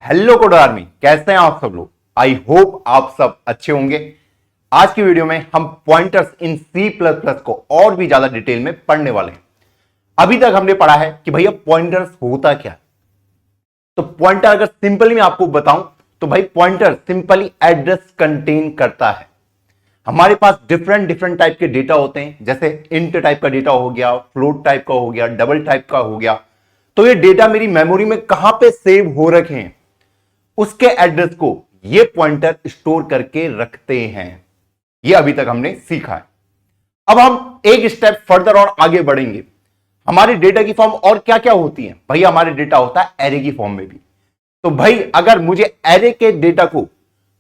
Hello code army, कैसे हैं आप सब लोग। आई होप आप सब अच्छे होंगे। आज की वीडियो में हम पॉइंटर्स इन C++ को और भी ज्यादा डिटेल में पढ़ने वाले हैं। अभी तक हमने पढ़ा है कि भैया पॉइंटर्स होता क्या है। तो पॉइंटर अगर सिंपली मैं आपको बताऊं तो भाई पॉइंटर सिंपली एड्रेस कंटेन करता है। हमारे पास डिफरेंट टाइप के डेटा होते हैं, जैसे इंट टाइप का डेटा हो गया, फ्लोट टाइप का हो गया, डबल टाइप का हो गया। तो ये डेटा मेरी मेमोरी में कहां पे सेव हो रखे हैं, उसके एड्रेस को ये पॉइंटर स्टोर करके रखते हैं। ये अभी तक हमने सीखा है। अब हम एक स्टेप फर्दर और आगे बढ़ेंगे। हमारे डेटा की फॉर्म और क्या क्या होती है। भैया हमारे डेटा होता है एरे की फॉर्म में भी। तो भाई अगर मुझे एरे के डेटा को,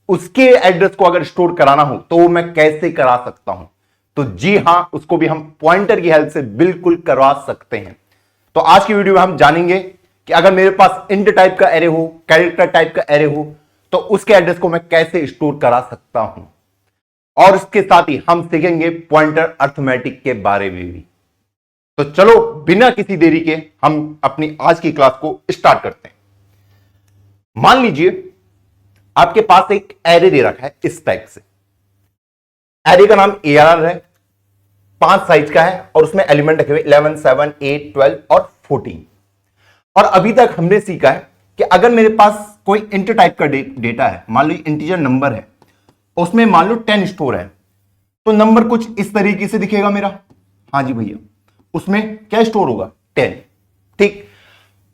उसके एड्रेस को अगर स्टोर कराना हो तो मैं कैसे करा सकता हूं। तो जी हां, उसको भी हम पॉइंटर की हेल्प से बिल्कुल करवा सकते हैं। तो आज की वीडियो में हम जानेंगे कि अगर मेरे पास इंट टाइप का एरे हो, कैरेक्टर टाइप का एरे हो, तो उसके एड्रेस को मैं कैसे स्टोर करा सकता हूं। और इसके साथ ही हम सीखेंगे पॉइंटर अर्थमेटिक के बारे में भी। तो चलो बिना किसी देरी के हम अपनी आज की क्लास को स्टार्ट करते हैं। मान लीजिए आपके पास एक एरे दे रखा है इस टाइप से। एरे का नाम ARR है, 5 साइज का है और उसमें एलिमेंट रखे हुए 11, 7, 8, 12 और 14। और अभी तक हमने सीखा है कि अगर मेरे पास कोई इंट टाइप का डेटा है, मान लो इंटीजर नंबर है, उसमें मान लो 10 स्टोर है, तो नंबर कुछ इस तरीके से दिखेगा मेरा। हाँ जी भैया, उसमें क्या स्टोर होगा, 10। ठीक।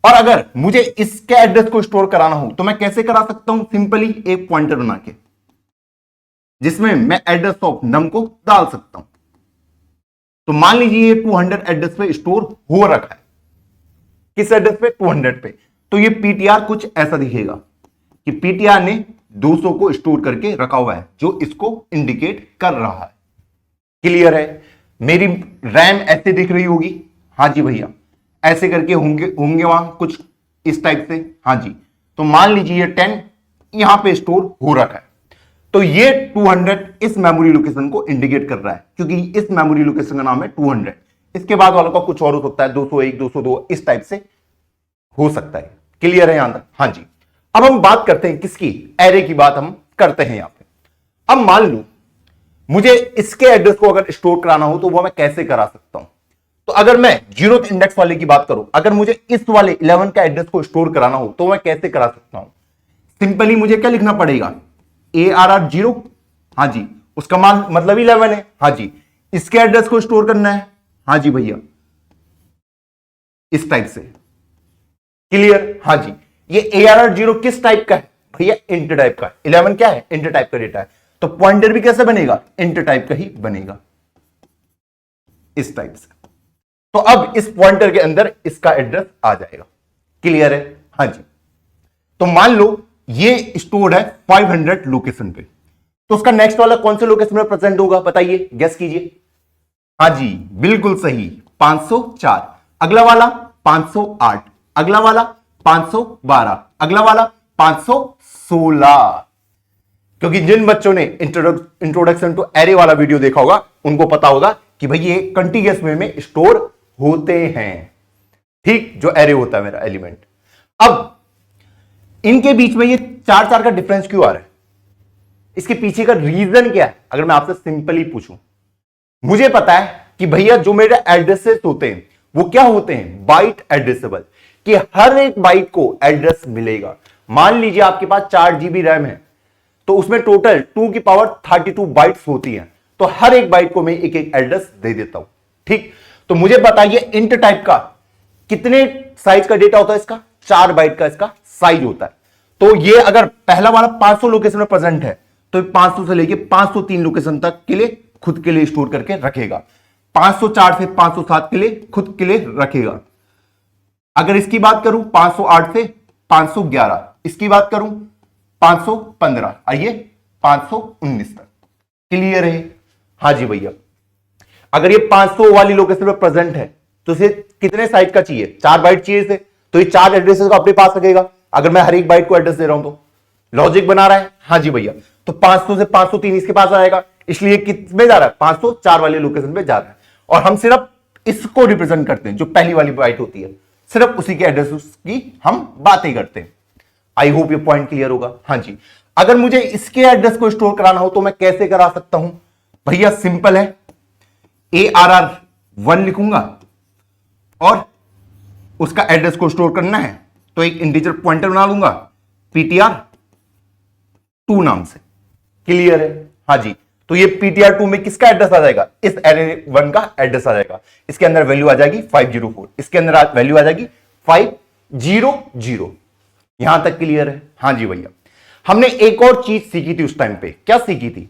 और अगर मुझे इसके एड्रेस को स्टोर कराना हो तो मैं कैसे करा सकता हूं। सिंपली एक पॉइंटर बना के जिसमें मैं एड्रेस ऑफ नम को डाल सकता हूं। तो मान लीजिए ये 200 एड्रेस पे स्टोर हो रखा है। किस एड्रेस पे, 200 पे। तो ये पीटीआर कुछ ऐसा दिखेगा कि पीटीआर ने 200 को स्टोर करके रखा हुआ है, जो इसको इंडिकेट कर रहा है। क्लियर है। मेरी रैम ऐसे दिख रही होगी। हाँ जी भैया, ऐसे करके होंगे वहां कुछ इस टाइप से। हाँ जी। तो मान लीजिए ये 10 यहां पे स्टोर हो रखा है। तो ये 200 इस मेमोरी लोकेशन को इंडिकेट कर रहा है, क्योंकि इस मेमोरी लोकेशन का नाम है 200। इसके बाद वालों का कुछ और हो सकता है, 201, 202 इस टाइप से हो सकता है। क्लियर है यहां तक। हाँ जी। अब हम बात करते हैं किसकी, एरे की बात हम करते हैं यहां पे। अब मान लो मुझे इसके एड्रेस को अगर स्टोर कराना हो तो वो मैं कैसे करा सकता हूं। तो अगर मैं 0th इंडेक्स वाले की बात करूं, अगर मुझे इस वाले 11 का एड्रेस को स्टोर कराना हो तो मैं कैसे करा सकता हूं। सिंपली मुझे क्या लिखना पड़ेगा, ARR 0। हाँ जी, उसका मान मतलब 11 है। हाँ जी, इसके एड्रेस को स्टोर करना है। हाँ जी भैया, इस टाइप से। क्लियर। हाँ जी। ये ARR 0 किस टाइप का है भैया, इंट टाइप का। 11 क्या है, इंट टाइप का डेटा है। तो पॉइंटर भी कैसे बनेगा, इंट टाइप का ही बनेगा, इस टाइप से। तो अब इस पॉइंटर के अंदर इसका एड्रेस आ जाएगा। क्लियर है। हाँ जी। तो मान लो ये स्टोर है 500 लोकेशन पे, तो उसका नेक्स्ट वाला कौन से लोकेशन में प्रेजेंट होगा, बताइए, गेस कीजिए। हाँ जी, बिल्कुल सही, 504। अगला वाला 508, अगला वाला 512, अगला वाला 516। क्योंकि जिन बच्चों ने इंट्रोडक्शन टू एरे वाला वीडियो देखा होगा उनको पता होगा कि भाई ये कंटीन्यूअस वे में स्टोर होते हैं। ठीक, जो एरे होता है मेरा एलिमेंट। अब इनके बीच में ये 4 का डिफरेंस क्यों आ रहा है, इसके पीछे का रीजन क्या है। अगर मैं आपसे सिंपली पूछूं, मुझे पता है कि भैया जो मेरे एड्रेसेस होते हैं वो क्या होते हैं, बाइट एड्रेसेबल, कि हर एक बाइट को एड्रेस मिलेगा। मान लीजिए आपके पास 4 GB रैम है, तो उसमें टोटल 2 की पावर 32 बाइट्स होती हैं। तो हर एक बाइट को मैं एक एक एड्रेस दे देता हूं। ठीक। तो मुझे बताइए इंट टाइप का कितने साइज का डेटा होता है, इसका 4 बाइट का इसका साइज होता है। तो ये अगर पहला वाला 500 लोकेशन में प्रेजेंट है तो 500 से लेके 503 लोकेशन तक के लिए खुद के लिए स्टोर करके रखेगा। 504 से 507 के लिए खुद के लिए रखेगा। अगर इसकी बात करूं 508 से 511, इसकी बात करूं 515, आइए 519 तक। क्लियर है। हाँ जी भैया, अगर ये 500 वाली लोकेशन पे प्रेजेंट है तो इसे कितने साइज का चाहिए, 4 बाइट चाहिए इसे। तो ये 4 एड्रेसेस को अपने पास रखेगा। अगर मैं हर एक बाइट को एड्रेस दे रहा हूं तो लॉजिक बना रहा है। हाँ जी भैया, तो 500 से 503 इसके पास आएगा, इसलिए कितने जा रहा है, 504 वाली लोकेशन पे जा रहा है। और हम सिर्फ इसको रिप्रेजेंट करते हैं, जो पहली वाली बाइट होती है, सिर्फ उसी के एड्रेस की हम बातें करते हैं। आई होप ये पॉइंट क्लियर होगा। हाँ जी, अगर मुझे इसके एड्रेस को स्टोर कराना हो तो मैं कैसे करा सकता हूं भैया? सिंपल है, ARR1 लिखूंगा और उसका एड्रेस को स्टोर करना है तो एक इंटीजर पॉइंटर बना लूंगा PTR2 नाम से। क्लियर है? हाँ जी, तो ये PTR2 में किसका एड्रेस आ जाएगा? इस array1 का एड्रेस आ जाएगा। इसके अंदर वैल्यू आ जाएगी 504, इसके अंदर वैल्यू आ जाएगी 500। यहां तक क्लियर है? हाँ जी भैया, हमने एक और चीज सीखी थी उस टाइम पे। क्या सीखी थी?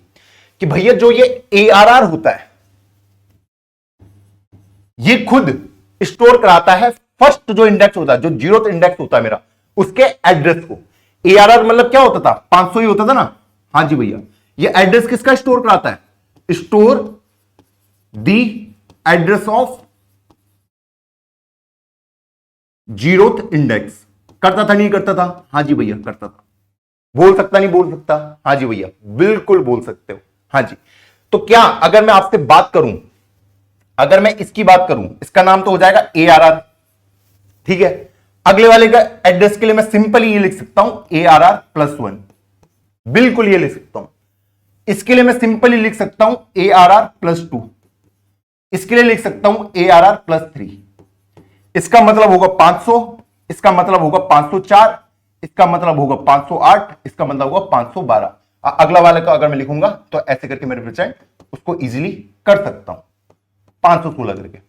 कि भैया जो ये ARR होता है ये खुद स्टोर कराता है फर्स्ट जो इंडेक्स होता है, जो 0th इंडेक्स होता है मेरा, उसके एड्रेस को। ARR मतलब क्या होता था? 500 ही होता था ना। हाँ जी भैया, ये एड्रेस किसका स्टोर कराता है? Store the address of 0th index. करता था नहीं करता था? हाँ जी भैया करता था। बोल सकता नहीं बोल सकता? हाँ जी भैया बिल्कुल बोल सकते हो। हाँ जी, तो क्या अगर मैं आपसे बात करूं, अगर मैं इसकी बात करूं, इसका नाम तो हो जाएगा ARR, ठीक है। अगले वाले का एड्रेस के लिए मैं सिंपल ये लिख सकता हूं ARR+1, बिल्कुल ये लिख सकता हूं। इसके लिए मैं सिंपली लिख सकता हूं ARR+2, इसके लिए लिख सकता हूं ARR+3। इसका मतलब होगा 500, इसका मतलब होगा 504, इसका मतलब होगा 508, इसका मतलब होगा 512। अगला वाले का अगर मैं लिखूंगा तो ऐसे करके मैं रिप्रेजेंट उसको इजीली कर सकता हूं 516 करके।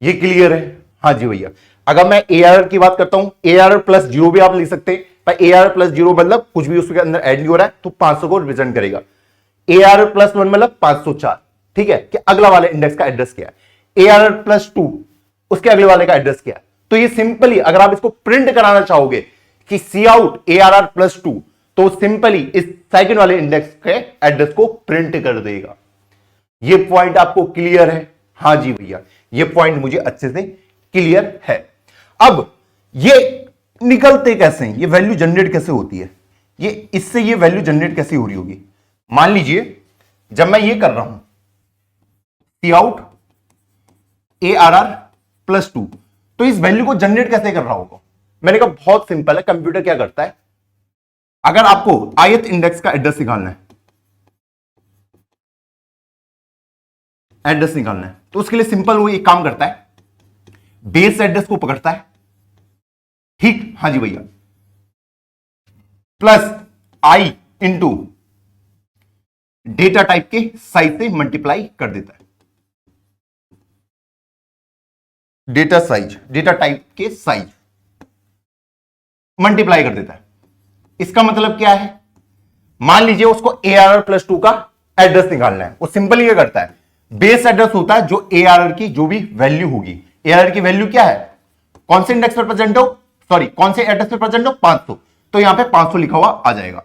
ये क्लियर है? हाँ जी भैया, अगर मैं ARR की बात करता हूं, ARR+0 भी आप लिख सकते हैं, पर ARR+0 मतलब कुछ भी उसके अंदर ऐड नहीं हो रहा है तो 500 को रिप्रेजेंट करेगा। ARR+1 मतलब 504, ठीक है, कि अगला वाले इंडेक्स का एड्रेस क्या है। ARR+2 उसके अगले वाले का एड्रेस क्या है। तो ये सिंपली अगर आप इसको प्रिंट कराना चाहोगे कि Cout ARR+2, तो सिंपली इस सेकंड वाले इंडेक्स के एड्रेस को प्रिंट कर देगा। ये पॉइंट आपको क्लियर है? हाँ जी भैया, ये पॉइंट मुझे अच्छे से क्लियर है। अब ये निकलते कैसे हैं, ये वैल्यू जनरेट कैसे होती है, ये इससे ये वैल्यू जनरेट कैसे हो रही होगी? मान लीजिए जब मैं ये कर रहा हूं Cout ARR+2, तो इस वैल्यू को जनरेट कैसे कर रहा होगा? मैंने कहा बहुत सिंपल है। कंप्यूटर क्या करता है, अगर आपको ith इंडेक्स का एड्रेस निकालना है, तो उसके लिए सिंपल वो एक काम करता है, बेस एड्रेस को पकड़ता है, ठीक, हाँ जी भैया, plus i into data type के साइज से मल्टीप्लाई कर देता है। डेटा टाइप के साइज मल्टीप्लाई कर देता है। इसका मतलब क्या है? मान लीजिए उसको ARR+2 का एड्रेस निकालना है, वो सिंपल ये करता है, बेस एड्रेस होता है जो ARR की जो भी वैल्यू होगी। ARR की वैल्यू क्या है? कौन से इंडेक्स पर प्रेजेंट हो, सॉरी कौन से एड्रेस पर प्रेजेंट हो? 500, तो यहां पे 500 लिखा हुआ आ जाएगा।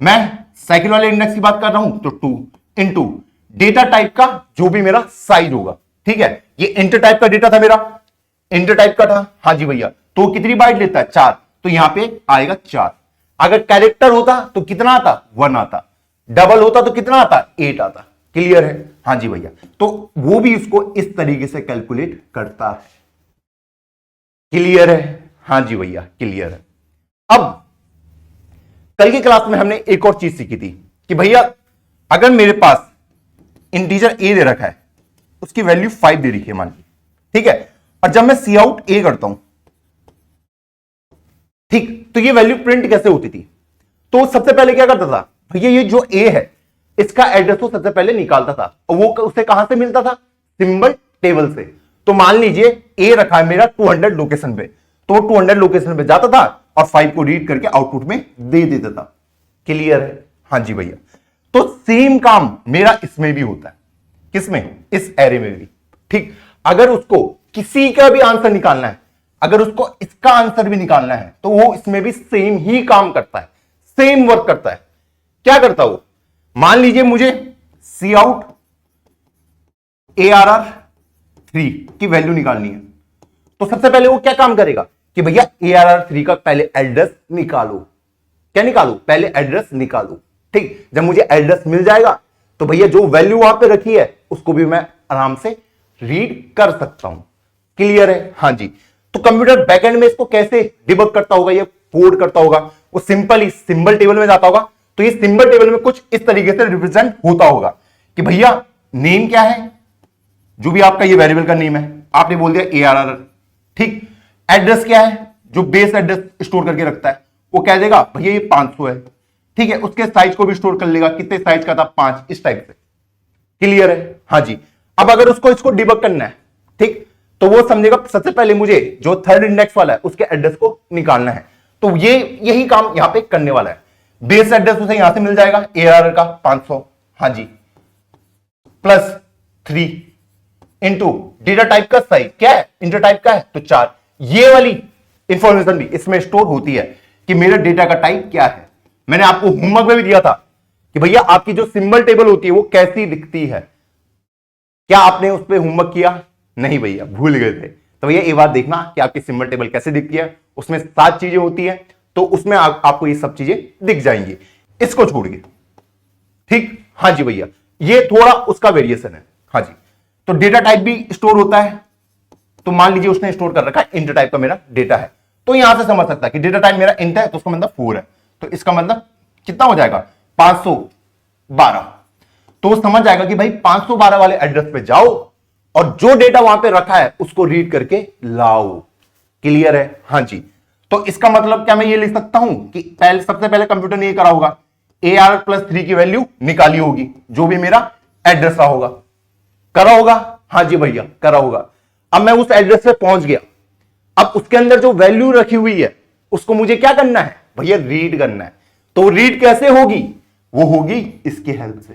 मैं सेकंड वाले इंडेक्स की बात कर रहा हूं तो 2 इंटू डेटा टाइप का जो भी मेरा साइज होगा, ठीक है। ये इंटर टाइप का डेटा था मेरा, इंटर टाइप का था, हाँ जी भैया, तो कितनी बाइट लेता है? 4, तो यहां पे आएगा 4। अगर कैरेक्टर होता तो कितना आता? 1 आता। डबल होता तो कितना आता? 8 आता। क्लियर है? हाँ जी भैया, तो वो भी इसको इस तरीके से कैलकुलेट करता है। क्लियर है? हाँ जी भैया क्लियर है। अब कल की क्लास में हमने एक और चीज सीखी थी कि भैया अगर मेरे पास इंटीजर a दे रखा है, उसकी वैल्यू 5 दे रखी है मान ली, ठीक है, और जब मैं Cout A करता हूं, ठीक, तो ये वैल्यू प्रिंट कैसे होती थी? तो सबसे पहले क्या करता था भैया, ये जो A है इसका एड्रेस को सबसे पहले निकालता था, और वो उसे कहां से मिलता था? सिंबल टेबल से। तो मान लीजिए A रखा है मेरा 200 लोकेशन पे, तो वो 200 लोकेशन पे जाता था और 5 को रीड करके आउटपुट में दे देता था। क्लियर है? हाँ जी भैया, तो सेम काम मेरा इसमें भी होता है। किसमें? इस एरे में भी, ठीक। अगर उसको किसी का भी आंसर निकालना है, अगर उसको इसका आंसर भी निकालना है, तो वो इसमें भी सेम ही काम करता है, सेम वर्क करता है। क्या करता हो? मान लीजिए मुझे Cout ARR3 की वैल्यू निकालनी है, तो सबसे पहले वो क्या काम करेगा कि भैया ARR3 का पहले एड्रेस निकालो। क्या निकालो? पहले एड्रेस निकालो, ठीक। जब मुझे एड्रेस मिल जाएगा तो भैया जो वैल्यू वहां पे रखी है उसको भी मैं आराम से रीड कर सकता हूं। क्लियर है? हाँ जी। तो कंप्यूटर बैकएंड में इसको कैसे डिबग करता होगा, ये कोड करता होगा वो सिंपल सिंबल टेबल में जाता होगा। तो ये सिंबल टेबल में कुछ इस तरीके से रिप्रेजेंट होता होगा कि भैया नेम क्या है, जो भी आपका ये वेरिएबल का नेम है आपने बोल दिया ARR, ठीक। एड्रेस क्या है, जो बेस एड्रेस स्टोर करके रखता है वो कह देगा भैया ये 500 है, ठीक है। उसके साइज को भी स्टोर कर लेगा, कितने साइज का था 5, इस टाइप से। क्लियर है, हाँ जी। अब अगर उसको इसको डिबग करना है, ठीक, तो वो समझेगा सबसे पहले मुझे जो थर्ड इंडेक्स वाला है उसके एड्रेस को निकालना है। तो ये यही काम यहां पे करने वाला है। बेस एड्रेस उसे यहां से मिल जाएगा ARR का 500, हाँ जी, प्लस 3 इंटू डेटा टाइप का साइज क्या है, इंटर टाइप का है तो 4। ये वाली इंफॉर्मेशन भी इसमें स्टोर होती है कि मेरे डेटा का टाइप क्या है। मैंने आपको होमवर्क में भी दिया था कि भैया आपकी जो सिंबल टेबल होती है वो कैसी दिखती है। क्या आपने उस पर होमवर्क किया? नहीं भैया, भूल गए थे। तो भैया ये बात देखना कि आपकी सिंबल टेबल कैसे दिखती है, उसमें 7 चीजें होती है, तो उसमें आपको ये सब चीजें दिख जाएंगी, इसको छोड़ के, ठीक। हाँ जी भैया, ये थोड़ा उसका वेरिएशन है, हाँ जी। तो डेटा टाइप भी स्टोर होता है, तो मान लीजिए उसने स्टोर कर रखा है इंटर टाइप का मेरा डेटा है, तो यहां से समझ सकता है कि डेटा टाइप मेरा इंट है तो उसका मतलब 4 है, तो इसका मतलब कितना हो जाएगा 512। तो वो समझ जाएगा कि भाई 512 वाले एड्रेस पे जाओ और जो डेटा वहां पे रखा है उसको रीड करके लाओ। क्लियर है, हाँ जी। तो इसका मतलब क्या मैं ये लिख सकता हूं कि सबसे पहले कंप्यूटर ने ये करा होगा ARR प्लस 3 की वैल्यू निकाली होगी, जो भी मेरा एड्रेस रहा होगा, करा होगा, हाँ जी भैया करा होगा। अब मैं उस एड्रेस पे पहुंच गया, अब उसके अंदर जो वैल्यू रखी हुई है उसको मुझे क्या करना है भैया, रीड करना है। तो रीड कैसे होगी, वो होगी इसकी हेल्प से।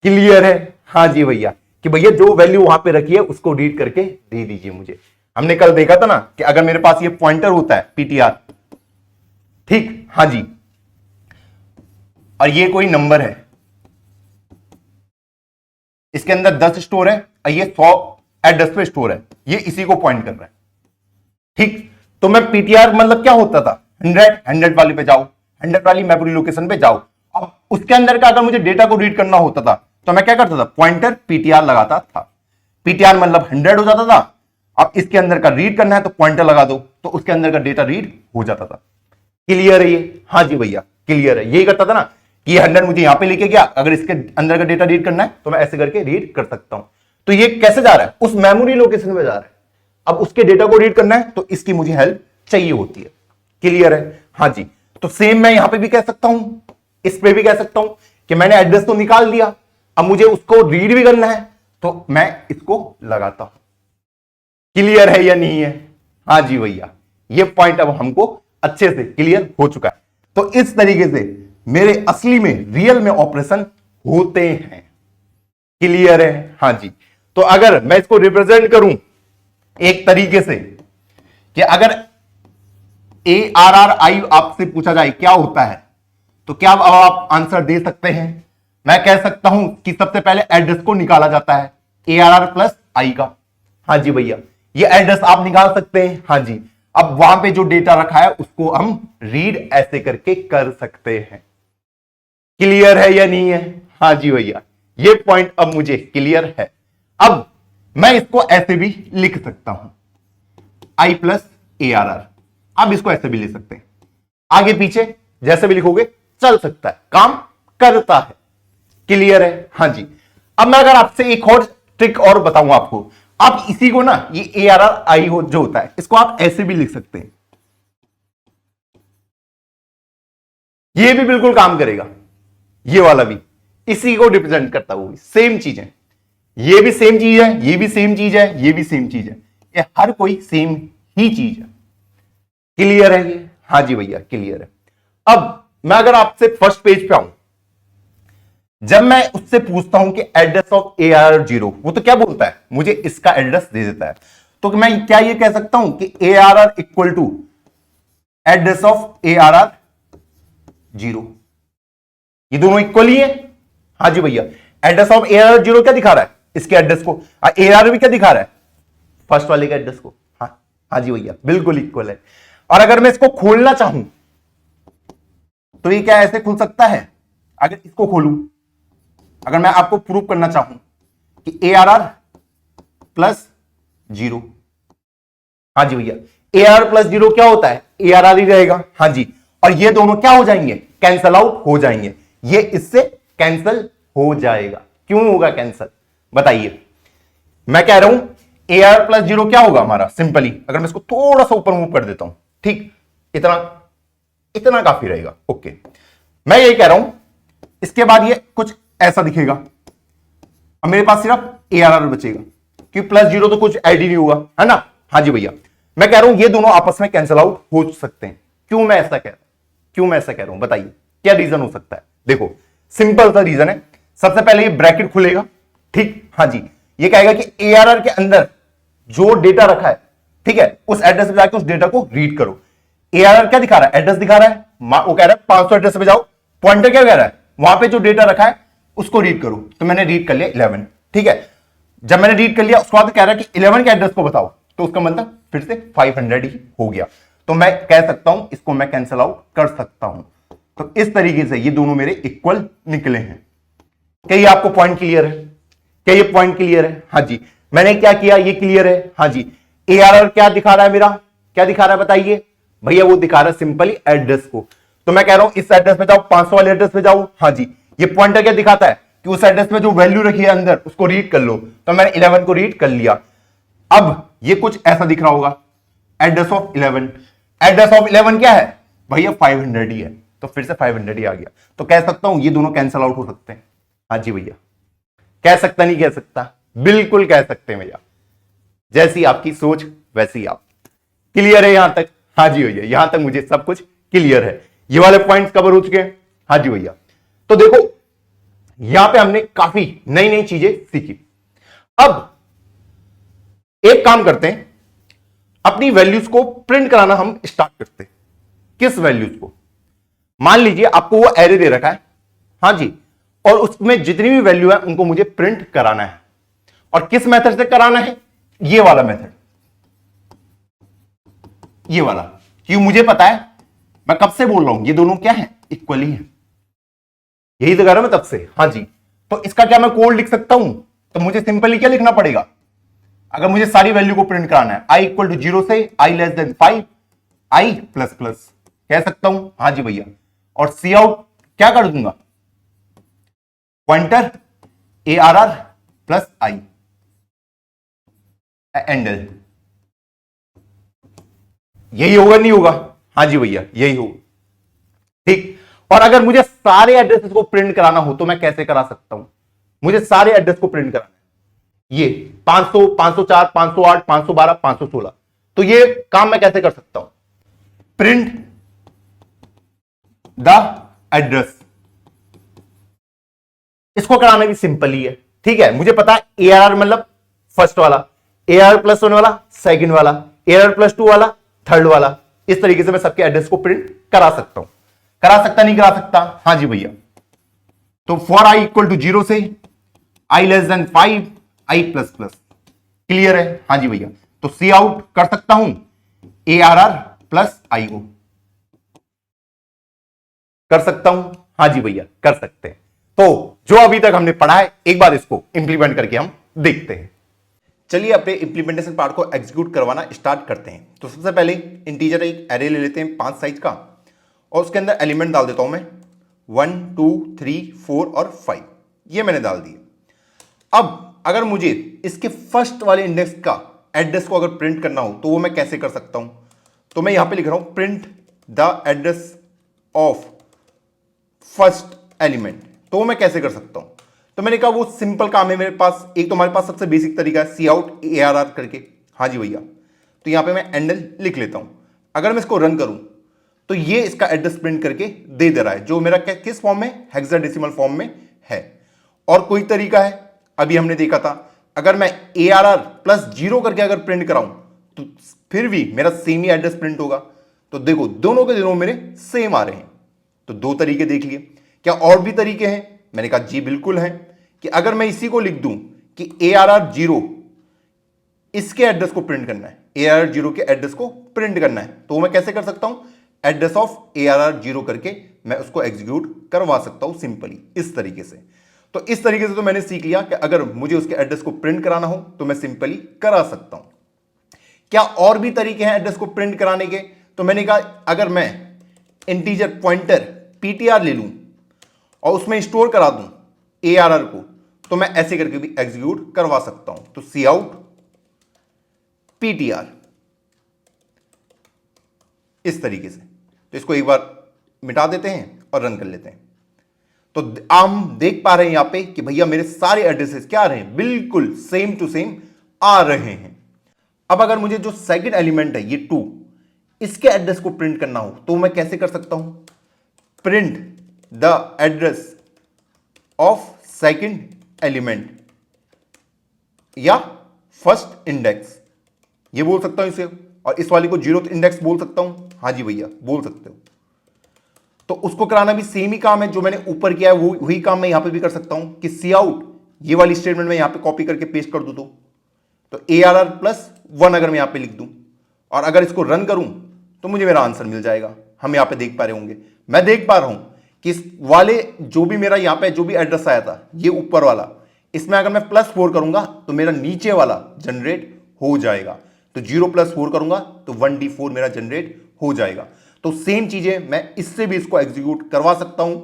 क्लियर है, हाँ जी भैया, कि भैया जो वैल्यू वहां पे रखी है उसको रीड करके दे दीजिए मुझे। हमने कल देखा था ना कि अगर मेरे पास ये पॉइंटर होता है PTR, ठीक, हाँ जी, और ये कोई नंबर है, इसके अंदर 10 स्टोर है और ये 100 एड्रेस पे स्टोर है, ये इसी को पॉइंट कर रहा है, ठीक। तो मैं PTR मतलब क्या होता था, 100 वाले पे जाओ, 100 वाली मेमोरी लोकेशन पे जाओ। अब उसके अंदर का अगर मुझे डेटा को रीड करना होता था तो मैं क्या करता था, पॉइंटर PTR लगाता था। PTR मतलब 100 हो जाता था। अब इसके अंदर का रीड करना है तो पॉइंटर लगा दो, तो उसके अंदर का डेटा रीड हो जाता था। क्लियर है ये, हाँ जी भैया क्लियर है। यही करता था ना कि ये 100 मुझे यहां पे लेके गया, अगर इसके अंदर का डेटा रीड करना है तो मैं ऐसे करके रीड कर सकता हूं। तो ये कैसे जा रहा है, उस मेमोरी लोकेशन में जा रहा है। अब उसके डेटा को रीड करना है तो इसकी मुझे हेल्प चाहिए होती है। क्लियर है, हाँ जी। तो सेम मैं यहां पे भी कह सकता हूं, इस पे भी कह सकता हूं कि मैंने एड्रेस तो निकाल दिया, अब मुझे उसको रीड भी करना है तो मैं इसको लगाता हूं। क्लियर है या नहीं है, हाँ जी भैया, ये पॉइंट अब हमको अच्छे से क्लियर हो चुका है। तो इस तरीके से मेरे असली में रियल में ऑपरेशन होते हैं। क्लियर है, हाँ जी। तो अगर मैं इसको रिप्रेजेंट करूं एक तरीके से कि अगर ARRI आपसे पूछा जाए क्या होता है, तो क्या अब आप आंसर दे सकते हैं? मैं कह सकता हूं कि सबसे पहले एड्रेस को निकाला जाता है ARR प्लस I का, हाँ जी भैया, ये एड्रेस आप निकाल सकते हैं, हाँ जी। अब वहां पे जो डेटा रखा है उसको हम रीड ऐसे करके कर सकते हैं। क्लियर है या नहीं है, हाँ जी भैया, ये पॉइंट अब मुझे क्लियर है। अब मैं इसको ऐसे भी लिख सकता हूं I प्लस ARR, अब इसको ऐसे भी लिख सकते हैं, आगे पीछे जैसे भी लिखोगे चल सकता है, काम करता है। क्लियर है, हाँ जी। अब मैं अगर आपसे एक और ट्रिक और बताऊं आपको, आप इसी को ना ये ARRI जो होता है इसको आप ऐसे भी लिख सकते हैं, ये भी बिल्कुल काम करेगा। ये वाला भी इसी को रिप्रेजेंट करता हुआ सेम चीज है, ये भी सेम चीज है, ये भी सेम चीज है, ये भी सेम चीज है, ये हर कोई सेम ही चीज है। क्लियर है ये, हाँ जी भैया क्लियर है। अब मैं अगर आपसे फर्स्ट पेज पे आऊं, जब मैं उससे पूछता हूं कि एड्रेस ऑफ ARR 0, वो तो क्या बोलता है, मुझे इसका एड्रेस दे देता है। तो मैं क्या ये कह सकता हूं कि ARR equal to address of ARR 0, ये दोनों इक्वल ही है, हाँ जी भैया। एड्रेस ऑफ ARR 0 क्या दिखा रहा है, इसके एड्रेस को, ARR भी क्या दिखा रहा है, फर्स्ट वाले के एड्रेस को, हाँ हाँ जी भैया बिल्कुल इक्वल है। और अगर मैं इसको खोलना चाहूं तो ये क्या ऐसे खुल सकता है, अगर इसको खोलूं, अगर मैं आपको प्रूव करना चाहूं कि ARR प्लस 0, हाँ जी भैया, ARR प्लस 0 क्या होता है, ARR ही रहेगा। हाँ जी, और ये दोनों क्या हो जाएंगे, कैंसल आउट हो जाएंगे, ये इससे कैंसल हो जाएगा। क्यों होगा कैंसल बताइए। मैं कह रहा हूं ARR प्लस 0 क्या होगा हमारा, सिंपली अगर मैं इसको थोड़ा सा ऊपर मूव कर देता हूं, ठीक, इतना इतना काफी रहेगा। ओके, मैं यही कह रहा हूं, इसके बाद ये कुछ ऐसा दिखेगा, अब मेरे पास सिर्फ ARR बचेगा, क्योंकि प्लस 0 तो कुछ ऐड ही नहीं हुआ है ना। हाँ जी भैया, मैं कह रहा हूं ये दोनों आपस में कैंसल आउट हो सकते हैं। क्यों मैं ऐसा कह रहा हूं बताइए, क्या रीजन हो सकता है। देखो सिंपल सा रीजन है, सबसे पहले ये ब्रैकेट खुलेगा, ठीक, हाँ जी, ये कहेगा कि ARR के अंदर जो डेटा रखा है, ठीक है, उस एड्रेस पे जाकर उस डेटा को रीड करो। ARR क्या दिखा रहा है, एड्रेस दिखा रहा है, वो कह रहा है 500 एड्रेस पे जाओ, पॉइंटर क्या कह रहा है, वहां पे जो डेटा रखा है उसको रीड करो। तो मैंने रीड कर लिया 11, ठीक है, जब मैंने रीड कर लिया उसके बाद कह रहा है कि 11 के एड्रेस को बताओ, तो उसका मतलब फिर से 500 ही हो गया। तो मैं कह सकता हूं इसको मैं कैंसल आउट कर सकता हूं। तो इस तरीके से ये दोनों मेरे इक्वल निकले हैं। क्या ये आपको पॉइंट क्लियर है, क्या ये पॉइंट क्लियर है। हाँ जी, मैंने क्या किया, ये क्लियर है। हाँ जी, ARR क्या दिखा रहा है मेरा, क्या दिखा रहा है बताइए भैया, वो दिखा रहा है सिंपली एड्रेस को। तो मैं कह रहा हूं इस एड्रेस पे जाओ, 500 वाले एड्रेस पे जाओ। हाँ जी, ये पॉइंटर क्या दिखाता है कि उस एड्रेस में जो वैल्यू रखी है अंदर उसको रीड कर लो। तो मैंने 11 को रीड कर लिया। अब ये कुछ ऐसा दिख रहा होगा, एड्रेस ऑफ 11, एड्रेस ऑफ 11 क्या है भैया, 500 ही है, तो फिर से 500 ही आ गया। तो कह सकता हूं ये दोनों कैंसल आउट हो सकते हैं। हाँ जी भैया, कह सकता नहीं कह सकता, बिल्कुल कह सकते हैं भैया, जैसी आपकी सोच वैसी आप। क्लियर है यहां तक। हाँ जी भैया, यहां तक मुझे सब कुछ क्लियर है, ये वाले पॉइंट्स कवर हो चुके हैं। हाँ जी भैया, तो देखो यहां पे हमने काफी नई नई चीजें सीखी। अब एक काम करते हैं, अपनी वैल्यूज को प्रिंट कराना हम स्टार्ट करते हैं। किस वैल्यूज को, मान लीजिए आपको वो एरे दे रखा है, हाँ जी, और उसमें जितनी भी वैल्यू है उनको मुझे प्रिंट कराना है। और किस मेथड से कराना है, ये वाला मेथड, ये वाला, क्यों मुझे पता है, मैं कब से बोल रहा हूं ये दोनों क्या है, इक्वली है, यही तो कह रहा हूं मैं तब से। हाँ जी, तो इसका क्या मैं कोड लिख सकता हूं, तो मुझे सिंपली क्या लिखना पड़ेगा, अगर मुझे सारी वैल्यू को प्रिंट कराना है, i इक्वल टू 0 से i less than 5, i plus plus कह सकता हूं। हाँ जी भैया, और सी आउट क्या कर दूंगा, pointer ARR plus i endl, यही होगा नहीं होगा। हाँ जी भैया, यही होगा, ठीक। और अगर मुझे सारे एड्रेसेस को प्रिंट कराना हो तो मैं कैसे करा सकता हूं, मुझे सारे एड्रेस को प्रिंट कराना है, ये 500, 504, 508, 512, 516, तो ये काम मैं कैसे कर सकता हूं, प्रिंट द एड्रेस, इसको कराना भी सिंपल ही है, ठीक है। मुझे पता है ARR मतलब फर्स्ट वाला, ARR प्लस 1 वाला सेकंड वाला, ARR प्लस 2 वाला थर्ड वाला, इस तरीके से मैं सबके एड्रेस को प्रिंट करा सकता हूं। करा सकता नहीं करा सकता, हाँ जी भैया, तो फॉर i इक्वल टू 0 से i less than 5, i plus plus, clear है। हाँ जी भैया, तो सी आउट कर सकता हूं ARR प्लस IO, कर सकता हूं। हाँ जी भैया, कर सकते हैं। तो जो अभी तक हमने पढ़ा है एक बार इसको इंप्लीमेंट करके हम देखते हैं। चलिए अपने इंप्लीमेंटेशन पार्ट को एग्जीक्यूट करवाना स्टार्ट करते हैं। तो सबसे पहले इंटीजर एक एरे ले लेते हैं 5 साइज का, और उसके अंदर एलिमेंट डाल देता हूं मैं 1, 2, 3, 4 और 5, ये मैंने डाल दिए। अब अगर मुझे इसके फर्स्ट वाले इंडेक्स का एड्रेस को अगर प्रिंट करना हो तो वो मैं कैसे कर सकता हूं, तो मैं यहां पे लिख रहा हूं print the address of first element, तो वो मैं कैसे कर सकता हूं। तो मैंने कहा वो सिंपल काम है मेरे पास, एक तो हमारे पास सबसे बेसिक तरीका है सी आउट ARR करके। हाँ जी भैया, तो यहां पे मैं एंडल लिख लेता हूं। अगर मैं इसको रन करूं तो ये इसका एड्रेस प्रिंट करके दे रहा है, जो मेरा किस फॉर्म में, हेक्साडेसिमल फॉर्म में है। और कोई तरीका है, अभी हमने देखा था, अगर मैं ARR प्लस 0 करके अगर प्रिंट कराऊं तो फिर भी मेरा सेम ही एड्रेस प्रिंट होगा। तो देखो दोनों के दोनों मेरे सेम आ रहे हैं। तो दो तरीके देख लिए, क्या और भी तरीके हैं, मैंने कहा जी बिल्कुल है, कि अगर मैं इसी को लिख दूं कि ARR 0 इसके एड्रेस को प्रिंट करना है, ARR 0 के एड्रेस को प्रिंट करना है, तो मैं कैसे कर सकता हूं, एड्रेस ऑफ ARR 0 करके मैं उसको एग्जीक्यूट करवा सकता हूं सिंपली इस तरीके से। तो इस तरीके से तो मैंने सीख लिया कि अगर मुझे उसके एड्रेस को प्रिंट कराना हो तो मैं सिंपली करा सकता हूं। क्या और भी तरीके हैं एड्रेस को प्रिंट कराने के, तो मैंने कहा अगर मैं इंटीजर पॉइंटर ptr ले लूं और उसमें स्टोर करा दूं arr को, तो मैं ऐसे करके भी एग्जीक्यूट करवा सकता हूं। तो सी आउट ptr इस तरीके से। तो इसको एक बार मिटा देते हैं और रन कर लेते हैं। तो हम देख पा रहे हैं यहां पे कि भैया मेरे सारे एड्रेसेस क्या आ रहे हैं, बिल्कुल सेम टू सेम आ रहे हैं। अब अगर मुझे जो सेकंड एलिमेंट है ये 2, इसके एड्रेस को प्रिंट करना हो तो मैं कैसे कर सकता हूं, print the address of second element या फर्स्ट इंडेक्स, ये बोल सकता हूं इसे। और इस वाली को 0th इंडेक्स बोल सकता हूं, हां जी भैया बोल सकते हो। तो उसको कराना भी सेम ही काम है, जो मैंने ऊपर किया है वही काम मैं यहां पे भी कर सकता हूं कि सी आउट ये वाली स्टेटमेंट में यहां पे कॉपी करके पेस्ट कर दूं तो ARR+1 अगर मैं यहां पे लिख दूं और अगर इसको रन करूं तो मुझे मेरा आंसर मिल जाएगा। हम यहां पे देख पा रहे होंगे, मैं देख पा रहा हूं कि इस वाले जो भी मेरा यहां पे जो भी एड्रेस आया था ये ऊपर वाला, इसमें अगर मैं +4 करूंगा तो मेरा नीचे वाला जनरेट हो जाएगा। तो 0+4 करूंगा तो 1D4 मेरा जनरेट हो जाएगा। तो सेम चीजें मैं इससे भी इसको एग्जीक्यूट करवा सकता हूं,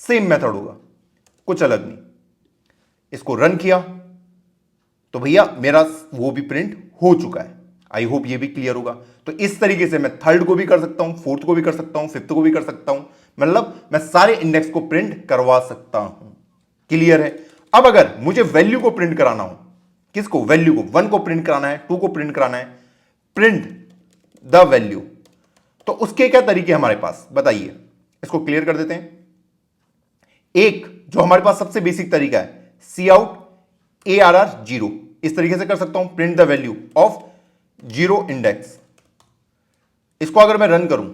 सेम मेथड होगा, कुछ अलग नहीं। इसको रन किया तो भैया मेरा वो भी प्रिंट हो चुका है। आई होप ये भी क्लियर होगा। तो इस तरीके से मैं थर्ड को भी कर सकता हूं, फोर्थ को भी कर सकता हूं, फिफ्थ को भी कर सकता हूं, मतलब मैं सारे इंडेक्स को प्रिंट करवा सकता हूं। क्लियर है। अब अगर मुझे वैल्यू को प्रिंट कराना हो, किसको, वैल्यू को, 1 को प्रिंट कराना है, 2 को प्रिंट कराना है, प्रिंट द वैल्यू, तो उसके क्या तरीके हमारे पास बताइए। इसको क्लियर कर देते हैं। एक जो हमारे पास सबसे बेसिक तरीका है, सी आउट ARR 0, इस तरीके से कर सकता हूं, print the value of 0 index. इसको अगर मैं रन करूं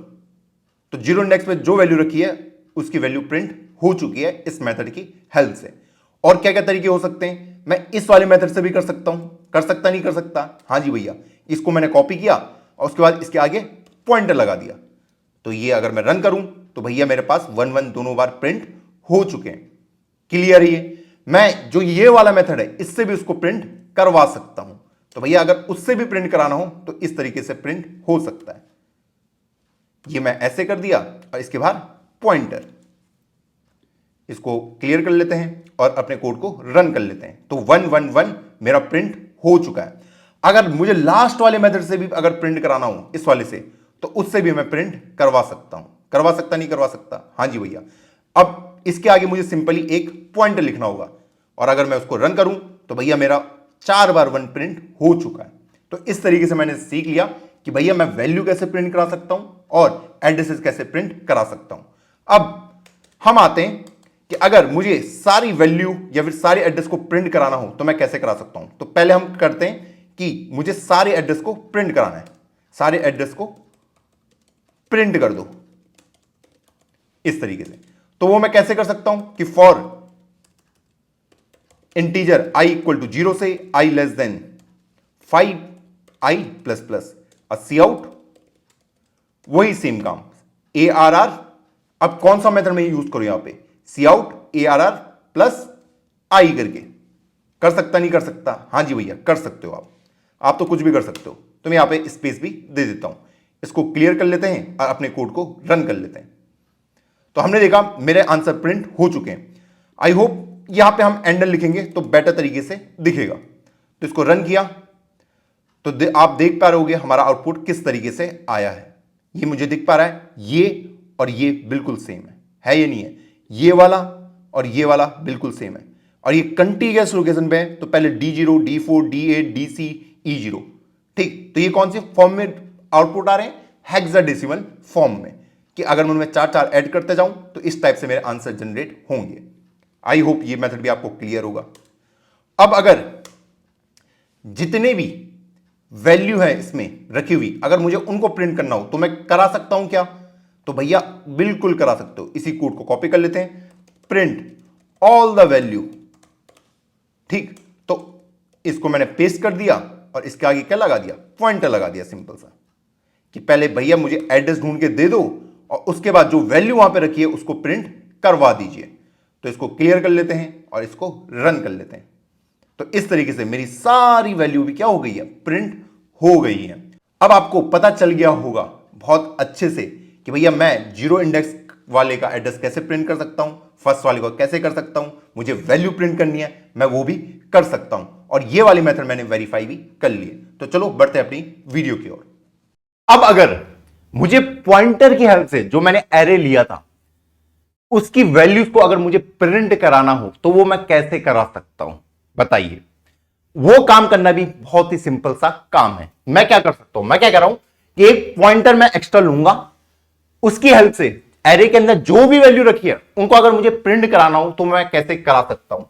तो 0 इंडेक्स पे जो वैल्यू रखी है उसकी वैल्यू प्रिंट हो चुकी है इस मेथड की हेल्प से। और क्या क्या तरीके हो सकते हैं, मैं इस वाले मेथड से भी कर सकता हूं, कर सकता नहीं कर सकता, हां जी भैया, इसको मैंने कॉपी किया और उसके बाद इसके आगे पॉइंटर लगा दिया। तो ये अगर मैं रन करूं तो भैया मेरे पास 1 1 दोनों बार प्रिंट हो चुके हैं। क्लियर है ये। मैं जो ये वाला मेथड है इससे भी उसको प्रिंट करवा सकता हूं। तो भैया अगर उससे भी प्रिंट कराना हो तो इस तरीके से प्रिंट हो सकता है। ये मैं ऐसे कर दिया और इसके बाद पॉइंटर। इसको क्लियर कर लेते हैं और अपने कोड को रन कर लेते हैं। तो 1 1 1 मेरा प्रिंट हो चुका है। अगर मुझे लास्ट वाले मेथड से भी अगर प्रिंट कराना हो इस वाले से, तो उससे भी मैं प्रिंट करवा सकता हूं। करवा सकता नहीं करवा सकता, हां जी भैया। अब इसके आगे मुझे सिंपली एक पॉइंटर लिखना होगा और अगर मैं उसको रन करूं तो भैया मेरा 4 बार 1 प्रिंट हो चुका है। तो इस तरीके से मैंने सीख लिया कि भैया मैं वैल्यू कैसे प्रिंट करा सकता हूं और एड्रेसेस कैसे प्रिंट करा सकता हूं। अब हम आते हैं कि अगर मुझे सारी वैल्यू या फिर सारे एड्रेस को प्रिंट कराना हो तो मैं कैसे करा सकता हूं। तो पहले हम करते हैं कि मुझे सारे एड्रेस को प्रिंट कराना है। सारे एड्रेस को प्रिंट कर दो इस तरीके से। तो वो मैं कैसे कर सकता हूं कि for integer i equal to 0 से i less than 5 i plus plus C out, वही सेम काम ARR। अब कौन सा मेथड में यूज करूं यहां पे, सी आउट ARR प्लस आई करके। कर सकता नहीं कर सकता, हां जी भैया कर सकते हो आप तो कुछ भी कर सकते हो। तो मैं यहां पे स्पेस भी दे देता हूं। इसको क्लियर कर लेते हैं और अपने कोड को रन कर लेते हैं। तो हमने देखा मेरे आंसर प्रिंट हो चुके हैं। आई होप यहां पे हम एंडल लिखेंगे तो बेटर तरीके से दिखेगा। तो इसको रन किया तो आप देख पा रहे होगे हमारा आउटपुट किस तरीके से आया है। ये मुझे दिख पा रहा है, ये और ये बिल्कुल सेम है ये नहीं है, ये वाला और ये वाला बिल्कुल सेम है और ये कंटीन्यूअस लोकेशन पे है। तो पहले D0 D4 D8 DC E0, ठीक। तो ये कौन से फॉर्म में आउटपुट आ रहे हैं, हेक्साडेसिमल फॉर्म में, कि अगर मैं उनमें 4 4 ऐड करते जाऊं तो इस टाइप से मेरे आंसर जनरेट होंगे। आई होप ये मेथड भी आपको क्लियर होगा। अब अगर जितने भी वैल्यू है इसमें रखी हुई, अगर मुझे उनको प्रिंट करना हो तो मैं करा सकता हूं क्या, तो भैया बिल्कुल करा सकते हो। इसी कोड को कॉपी कर लेते हैं, प्रिंट ऑल द वैल्यू, ठीक। तो इसको मैंने पेस्ट कर दिया और इसके आगे क्या लगा दिया, पॉइंटर लगा दिया सिंपल सा, कि पहले भैया मुझे एड्रेस ढूंढ के दे दो और उसके बाद जो वैल्यू वहां पे रखी है उसको प्रिंट करवा दीजिए। तो इसको क्लियर कर लेते हैं और इसको रन कर लेते हैं। तो इस तरीके से मेरी सारी वैल्यू भी क्या हो गई है, प्रिंट हो गई है। अब आपको पता चल गया होगा बहुत अच्छे से कि भैया मैं जीरो इंडेक्स वाले का एड्रेस कैसे प्रिंट कर सकता हूं, फर्स्ट वाले को कैसे कर सकता हूं, मुझे वैल्यू प्रिंट करनी है मैं वो भी कर सकता हूं, और ये वाली मेथड मैंने वेरीफाई भी कर ली है। तो चलो बढ़ते हैं अपनी वीडियो की ओर। अब अगर मुझे पॉइंटर की हेल्प से जो मैंने एरे लिया था उसकी वैल्यूज को अगर मुझे प्रिंट कराना हो तो वो मैं कैसे करा सकता हूं, बताइए। वो काम करना भी बहुत ही सिंपल सा काम है। मैं क्या कर सकता हूं, मैं क्या कर रहा हूं कि एक पॉइंटर मैं एक्स्ट्रा लूंगा, उसकी हेल्प से एरे के अंदर जो भी वैल्यू रखी है उनको अगर मुझे प्रिंट कराना हो तो मैं कैसे करा सकता हूं।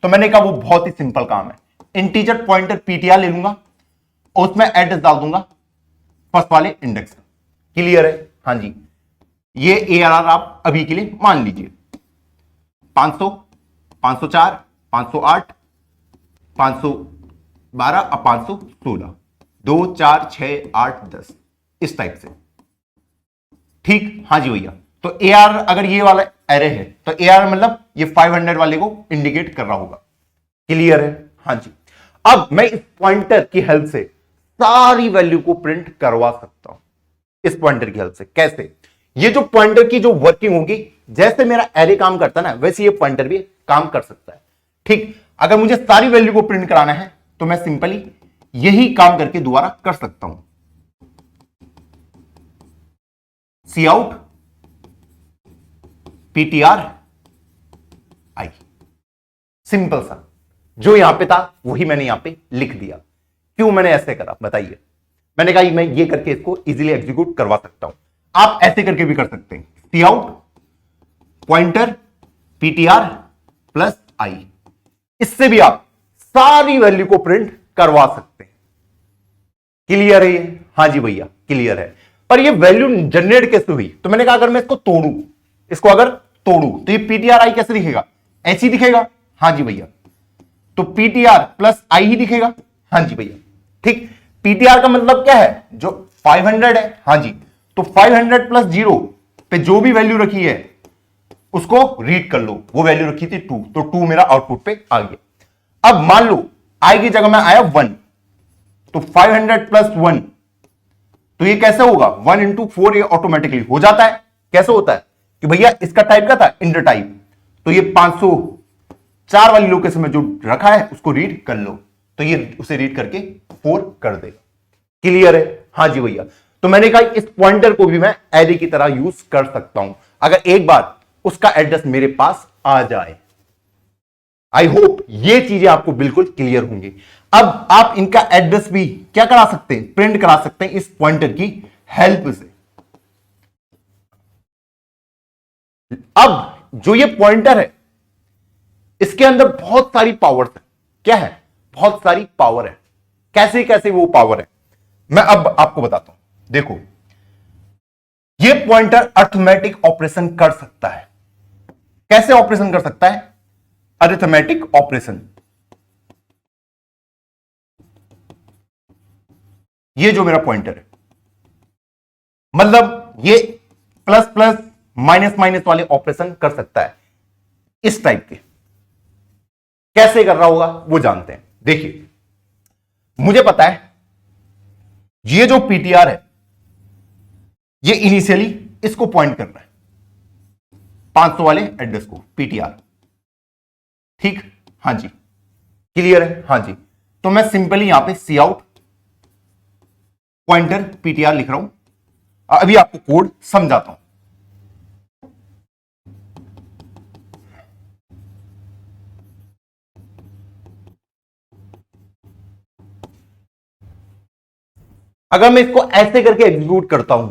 तो मैंने कहा वो बहुत ही सिंपल काम है। इंटीजर पॉइंटर पीटीआर ले लूंगा और उसमें एड्रेस डाल दूंगा फर्स्ट वाले इंडेक्स। क्लियर है? हां जी। ये एआरआर आप अभी के लिए मान लीजिए 500, 504, 508, 512 और 516, 2 4 6 8 10 इस टाइप से। ठीक, हां जी भैया। तो एआर अगर ये वाला एरे है तो एआर मतलब ये 500 वाले को इंडिकेट कर रहा होगा। क्लियर है? हां जी। अब मैं इस पॉइंटर की हेल्प से सारी वैल्यू को प्रिंट करवा सकता हूं। इस पॉइंटर की हेल्प से कैसे? ये जो पॉइंटर की जो वर्किंग होगी, जैसे मेरा एरे काम करता है ना वैसे ये पॉइंटर भी काम कर सकता है। ठीक, अगर मुझे सारी वैल्यू को प्रिंट कराना है तो मैं सिंपली यही काम करके दोबारा कर सकता हूं। सी आउट पीटीआर आई, सिंपल सा। जो यहां पे था वही मैंने यहां पे लिख दिया। क्यों मैंने ऐसे करा बताइए? मैंने कहा मैं ये करके इसको इजीली एग्जीक्यूट करवा सकता हूं। आप ऐसे करके भी कर सकते हैं। सी आउट पॉइंटर पीटीआर प्लस आई, इससे भी आप सारी वैल्यू को प्रिंट करवा सकते हैं। क्लियर है ये? हां जी भैया क्लियर है। पर ये वैल्यू जनरेट कैसे हुई? तो मैंने कहा अगर मैं इसको तोड़ू, इसको अगर तोड़ू तो ये पीटीआर आई कैसे दिखेगा? ऐसे ही दिखेगा। हां जी भैया। तो पीटीआर प्लस आई ही दिखेगा। हां जी भैया। ठीक, पीटीआर का मतलब क्या है? जो 500 है। हां जी। तो 500 प्लस 0 पे जो भी वैल्यू रखी है उसको रीड कर लो। वो वैल्यू रखी थी 2, तो 2 मेरा आउटपुट पे आ गया। अब मान लो आई की जगह में आया 1, तो 500 प्लस 1, तो ये कैसे होगा? 1 इंटू 4 ये ऑटोमेटिकली हो जाता है। कैसे होता है कि भैया इसका टाइप क्या था? Inter type. तो ये 504 वाली लोकेशन में जो रखा है उसको रीड कर लो, तो ये उसे रीड करके 4 कर देगा। क्लियर है? हां जी भैया। तो मैंने कहा इस पॉइंटर को भी मैं एरे की तरह यूज कर सकता हूं अगर एक बार उसका एड्रेस मेरे पास आ जाए। आई होप ये चीजें आपको बिल्कुल क्लियर होंगी। अब आप इनका एड्रेस भी क्या करा सकते हैं? प्रिंट करा सकते हैं इस पॉइंटर की हेल्प से। अब जो ये पॉइंटर है इसके अंदर बहुत सारी पावर्स है। क्या है? बहुत सारी पावर है। कैसे कैसे वो पावर है मैं अब आपको बताता हूं। देखो, ये पॉइंटर अरिथमेटिक ऑपरेशन कर सकता है। कैसे ऑपरेशन कर सकता है? Arithmetic operation. ये जो मेरा पॉइंटर है, मतलब ये प्लस प्लस माइनस माइनस वाले ऑपरेशन कर सकता है इस टाइप के। कैसे कर रहा होगा वो जानते हैं। देखिए, मुझे पता है ये जो पीटीआर है ये इनिशियली इसको पॉइंट कर रहा है 500 वाले एड्रेस को, पीटीआर। ठीक, हां जी। क्लियर है? हां जी। तो मैं सिंपली यहां पे सी आउट पॉइंटर पीटीआर लिख रहा हूं। अभी आपको कोड समझाता हूं। अगर मैं इसको ऐसे करके एग्जीक्यूट करता हूं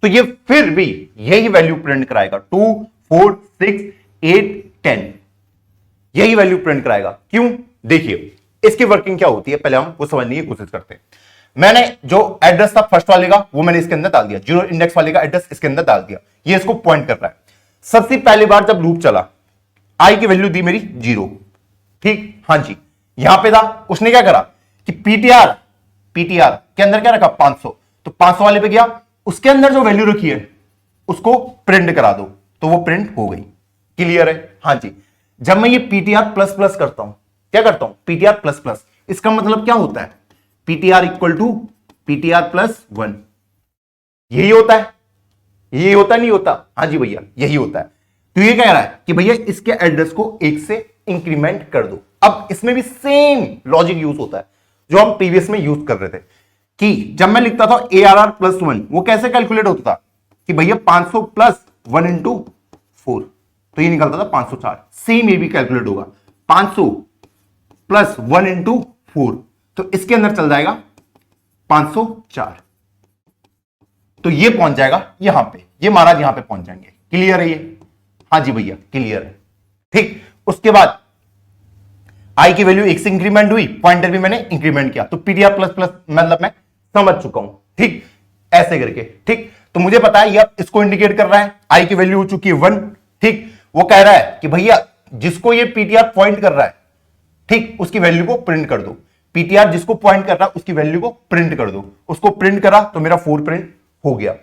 तो ये फिर भी यही वैल्यू प्रिंट कराएगा 2 4 6 8 10, यही वैल्यू प्रिंट कराएगा। क्यों? देखिए इसकी वर्किंग क्या होती है पहले हम वो समझने की कोशिश करते हैं। मैंने जो एड्रेस था फर्स्ट वाले का वो मैंने इसके अंदर डाल दिया, जीरो इंडेक्स वाले का एड्रेस इसके अंदर डाल दिया, ये इसको पॉइंट कर रहा है। सबसे पहली बार जब लूप चला आई की वैल्यू दी मेरी 0। ठीक, हां जी। यहां पे था उसने क्या करा कि पीटीआर के अंदर क्या रखा 500, तो 500 वाले पे गया, उसके अंदर जो वैल्यू रखी है उसको प्रिंट करा दो, तो वो प्रिंट हो गई। क्लियर है? हां जी। जब मैं ये पीटीआर प्लस प्लस करता हूं, क्या करता हूं? पीटीआर प्लस प्लस, इसका मतलब क्या होता है? PTR equal to PTR plus 1। यही होता है, यही होता नहीं होता? हाँ जी भैया, यही होता है। तो ये कह रहा है कि भैया इसके एड्रेस को 1 से इंक्रीमेंट कर दो। अब इसमें भी सेम लॉजिक यूज होता है जो हम प्रीवियस में यूज कर रहे थे, कि जब मैं लिखता था ARR प्लस 1, वो कैसे कैलकुलेट होता था कि भैया 500 प्लस 1 इंटू 4, तो ये निकलता था 504। सेम ये भी कैलकुलेट होगा 500 प्लस 1 इंटू 4, तो इसके अंदर चल जाएगा 504, तो ये पहुंच जाएगा यहां पे, ये महाराज यहां पे पहुंच जाएंगे। क्लियर है ये? हाँ जी भैया क्लियर है। ठीक, उसके बाद आई की वैल्यू 1 से इंक्रीमेंट हुई, पॉइंटर भी मैंने इंक्रीमेंट किया, तो पीटीआर प्लस प्लस मतलब मैं समझ चुका हूं। ठीक, ऐसे करके। ठीक, तो मुझे पता है ये इसको इंडिकेट कर रहा है, आई की वैल्यू हो चुकी है 1। ठीक, वो कह रहा है कि भैया जिसको ये पीटीआर पॉइंट कर रहा है, ठीक, उसकी वैल्यू को प्रिंट कर दो। पीटीआर जिसको पॉइंट कर रहा है उसकी वैल्यू को प्रिंट कर दो। उसको प्रिंट करा तो मेरा 4 प्रिंट हो गया।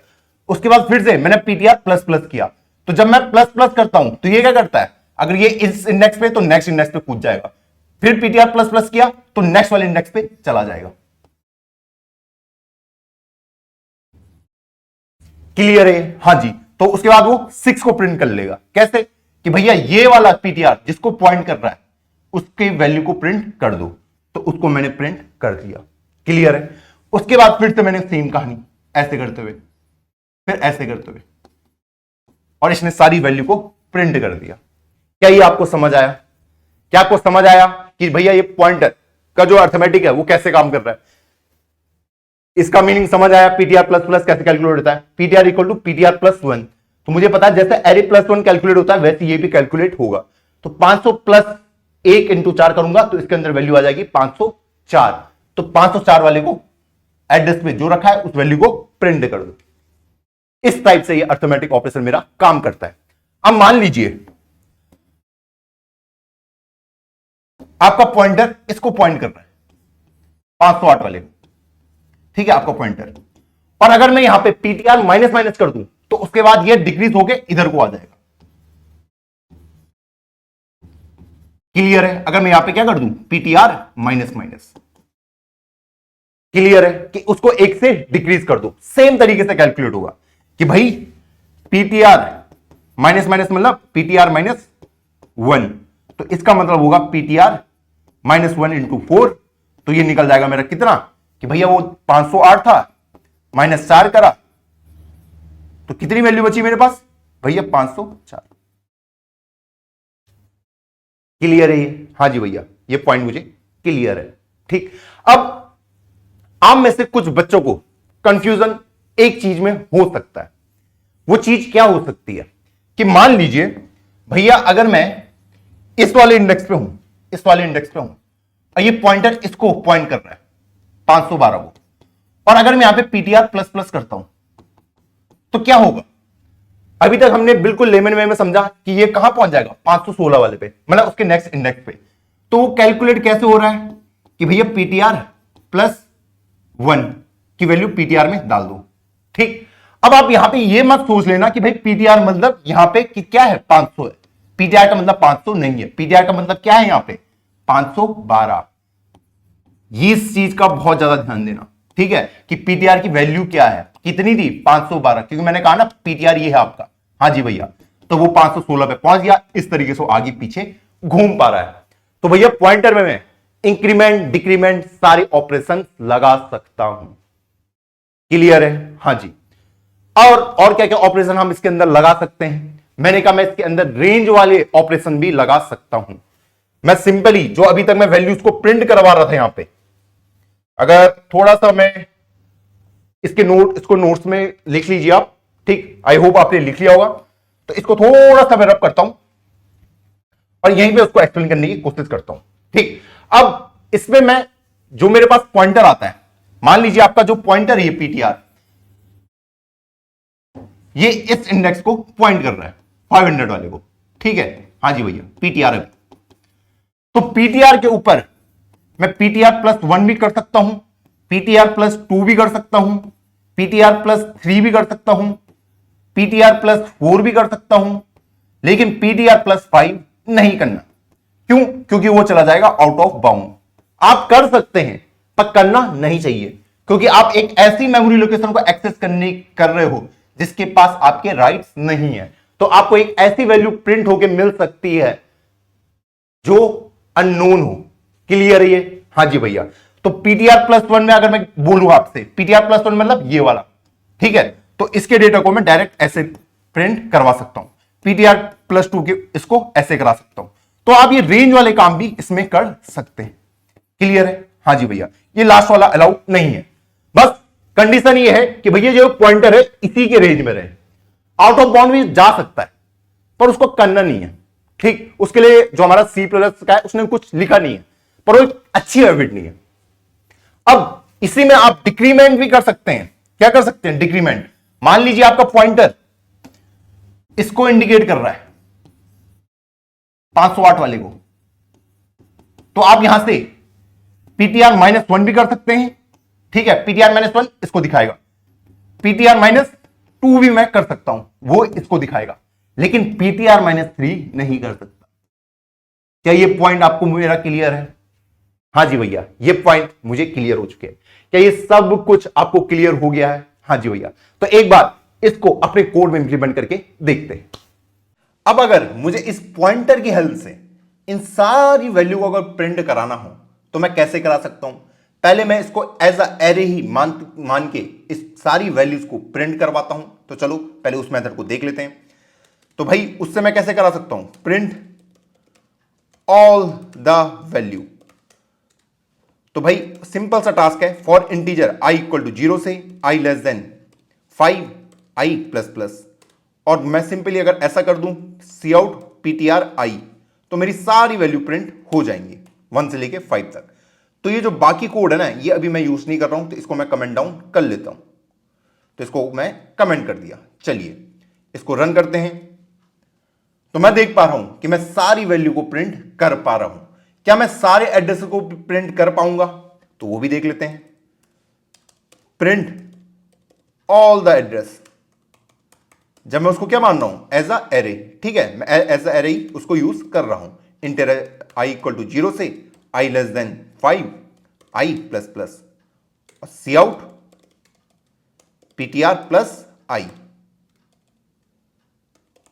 उसके बाद फिर से मैंने पीटीआर प्लस प्लस किया, तो जब मैं प्लस प्लस करता हूं तो ये क्या करता है, अगर ये इस इंडेक्स पे तो नेक्स्ट इंडेक्स पे कूद जाएगा। फिर पीटीआर प्लस प्लस किया तो नेक्स्ट वाले इंडेक्स पे चला जाएगा। क्लियर है? हाँ जी। तो उसके बाद वो 6 को प्रिंट कर लेगा। कैसे? कि भैया ये वाला पीटीआर जिसको पॉइंट कर रहा है उसके वैल्यू को प्रिंट कर दो, तो उसको मैंने प्रिंट कर दिया। क्लियर है? उसके बाद फिर से मैंने सेम कहानी ऐसे करते हुए, फिर ऐसे करते हुए, और इसने सारी वैल्यू को प्रिंट कर दिया। क्या ये आपको समझ आया? क्या आपको समझ आया कि भैया ये पॉइंटर का जो अर्थमेटिक है वो कैसे काम कर रहा है? इसका मीनिंग समझ आया? पीटीआर प्लस प्लस कैसे कैलकुलेट होता है? PTR equal to PTR plus 1। तो मुझे पता है जैसे एरे प्लस 1 कैलकुलेट होता है वैसे ये भी कैलकुलेट होगा। तो 500 प्लस 1 इंटू 4 करूंगा तो इसके अंदर वैल्यू आ जाएगी 504। तो 504 वाले को एड्रेस पे जो रखा है उस वैल्यू को प्रिंट कर दो। इस टाइप से ये अर्थमेटिक ऑपरेशन मेरा काम करता है। अब मान लीजिए आपका पॉइंटर इसको पॉइंट कर रहा है 508 वाले को, ठीक है, आपका पॉइंटर, और अगर मैं यहां पे पीटीआर माइनस माइनस कर दूं तो उसके बाद ये डिक्रीज होके इधर को आ जाएगा। क्लियर है? अगर मैं यहां पे क्या कर दूं, पीटीआर माइनस माइनस, क्लियर है कि उसको 1 से डिक्रीज कर दो। सेम तरीके से कैलकुलेट होगा कि भाई पीटीआर माइनस माइनस मतलब पीटीआर माइनस 1, तो इसका मतलब होगा पीटीआर माइनस 1 इंटू 4, तो ये निकल जाएगा मेरा कितना कि भैया वो 508 था, माइनस 4 करा तो कितनी वैल्यू बची मेरे पास भैया 504। क्लियर है ये? हाँ जी भैया, ये पॉइंट मुझे क्लियर है। ठीक, अब आप में से कुछ बच्चों को कंफ्यूजन एक चीज में हो सकता है। वो चीज क्या हो सकती है कि मान लीजिए भैया अगर मैं इस वाले इंडेक्स पे हूं, इस वाले इंडेक्स पे हूं, और ये पॉइंटर इसको पॉइंट कर रहा है 512 को, और अगर मैं यहां पे पीटीआर प्लस प्लस करता हूं तो क्या होगा? अभी तक हमने बिल्कुल लेमन वे में समझा कि ये कहां पहुंच जाएगा 516 वाले पे, मतलब उसके नेक्स्ट इंडेक्स पे। तो कैलकुलेट कैसे हो रहा है कि भैया पीटीआर प्लस 1 की वैल्यू पीटीआर में डाल दो। ठीक, अब आप यहां पे ये मत सोच लेना कि भाई पीटीआर मतलब यहां पे कि क्या है 500 है। पीटीआर का मतलब 500 नहीं है, पीटीआर का मतलब क्या है यहां पे 512। ये इस चीज का बहुत ज्यादा ध्यान देना, ठीक है, कि पीटीआर की वैल्यू क्या है, कितनी थी 512, क्योंकि मैंने कहा ना पीटीआर ये है आपका। हाँ जी भैया, तो वो 516 पे पहुंच गया, इस तरीके से आगे पीछे घूम पा रहा है। तो भैया पॉइंटर में मैं इंक्रीमेंट डिक्रीमेंट सारे ऑपरेशन लगा सकता हूं। क्लियर है? हाँ जी। और क्या क्या ऑपरेशन हम इसके अंदर लगा सकते हैं? मैंने कहा मैं इसके अंदर रेंज वाले ऑपरेशन भी लगा सकता हूं। मैं सिंपली जो अभी तक मैं वैल्यूज को प्रिंट करवा रहा था यहां पे, अगर थोड़ा सा मैं इसको नोट्स में लिख लीजिए आप। ठीक, आई होप आपने लिख लिया होगा। तो इसको थोड़ा सा मैं रब करता हूं और यहीं पे उसको एक्सप्लेन करने की कोशिश करता हूं। ठीक, अब इसमें मैं जो मेरे पास पॉइंटर आता है, मान लीजिए आपका जो पॉइंटर है पीटीआर, ये इस इंडेक्स को पॉइंट कर रहा है 500 वाले को। ठीक है, हाँ जी भैया, पीटीआर है। तो पीटीआर के ऊपर मैं पीटीआर प्लस 1 भी कर सकता हूं, पीटीआर प्लस 2 भी कर सकता हूं, पीटीआर प्लस 3 भी कर सकता हूं, पीटीआर प्लस 4 भी कर सकता हूं, लेकिन पीटीआर प्लस 5 नहीं करना। क्यों? क्योंकि वो चला जाएगा आउट ऑफ बाउंड। आप कर सकते हैं पर करना नहीं चाहिए, क्योंकि आप एक ऐसी मेमोरी लोकेशन को एक्सेस कर रहे हो जिसके पास आपके राइट्स नहीं है, तो आपको एक ऐसी वैल्यू प्रिंट होके मिल सकती है जो अननोन हो। क्लियर है ये? हाँ जी भैया। तो ptr+1 में अगर मैं बोलूं आपसे, ptr+1 मतलब ये वाला, ठीक है, तो इसके डेटा को मैं डायरेक्ट ऐसे प्रिंट करवा सकता हूं, ptr+2 के इसको ऐसे करा सकता हूं। तो आप ये रेंज वाले काम भी इसमें कर सकते हैं। क्लियर है? हाँ जी भैया। ये लास्ट वाला अलाउ नहीं है। बस कंडीशन ये है कि भैया जो पॉइंटर है इसी के रेंज में रहे। आउट ऑफ बाउंड में जा सकता है पर उसको करना नहीं है। ठीक, उसके लिए जो हमारा सी प्लस का है उसने कुछ लिखा नहीं है, पर वो एक अच्छी हैबिट नहीं है। अब इसी में आप डिक्रीमेंट भी कर सकते हैं। क्या कर सकते हैं? डिक्रीमेंट। मान लीजिए आपका पॉइंटर इसको इंडिकेट कर रहा है 508 वाले को, तो आप यहां से ptr-1 भी कर सकते हैं। ठीक है, ptr-1 इसको दिखाएगा, ptr-2 भी मैं कर सकता हूं, वो इसको दिखाएगा, लेकिन ptr-3 नहीं कर सकता। क्या ये पॉइंट आपको मेरा क्लियर है? हाँ जी भैया, ये पॉइंट मुझे क्लियर हो चुके हैं। क्या ये सब कुछ आपको क्लियर हो गया है? हाँ जी भैया। तो एक बार इसको अपने कोड में इंप्लीमेंट करके देखते हैं। अब अगर मुझे इस पॉइंटर की हेल्प से इन सारी वैल्यू को अगर प्रिंट कराना हो तो मैं कैसे करा सकता हूं? पहले मैं इसको एज अ एरे ही मान के इस सारी वैल्यूज को प्रिंट करवाता हूं। तो चलो पहले उस मेथड को देख लेते हैं। तो भाई उससे मैं कैसे करा सकता हूं? Print all the value. तो भाई सिंपल सा टास्क है, for integer i equal to 0 से i less than 5 i plus plus, और मैं सिंपली अगर ऐसा कर दूं सी आउट ptr i, तो मेरी सारी वैल्यू प्रिंट हो जाएंगी 1 से लेके 5 तक। तो ये जो बाकी कोड है ना, ये अभी मैं यूज नहीं कर रहा हूं, तो इसको मैं कमेंट डाउन कर लेता हूं। तो इसको मैं कमेंट कर दिया। चलिए इसको रन करते हैं। तो मैं देख पा रहा हूं कि मैं सारी वैल्यू को प्रिंट कर पा रहा हूं। क्या मैं सारे एड्रेस को प्रिंट कर पाऊंगा? तो वो भी देख लेते हैं। प्रिंट ऑल द एड्रेस, जब मैं उसको क्या मान रहा हूं? As a array. ठीक है, मैं एज अ एरे ही उसको यूज कर रहा हूं। इंटर i इक्वल टू 0 से i less than 5 i plus plus, और सी out ptr plus i,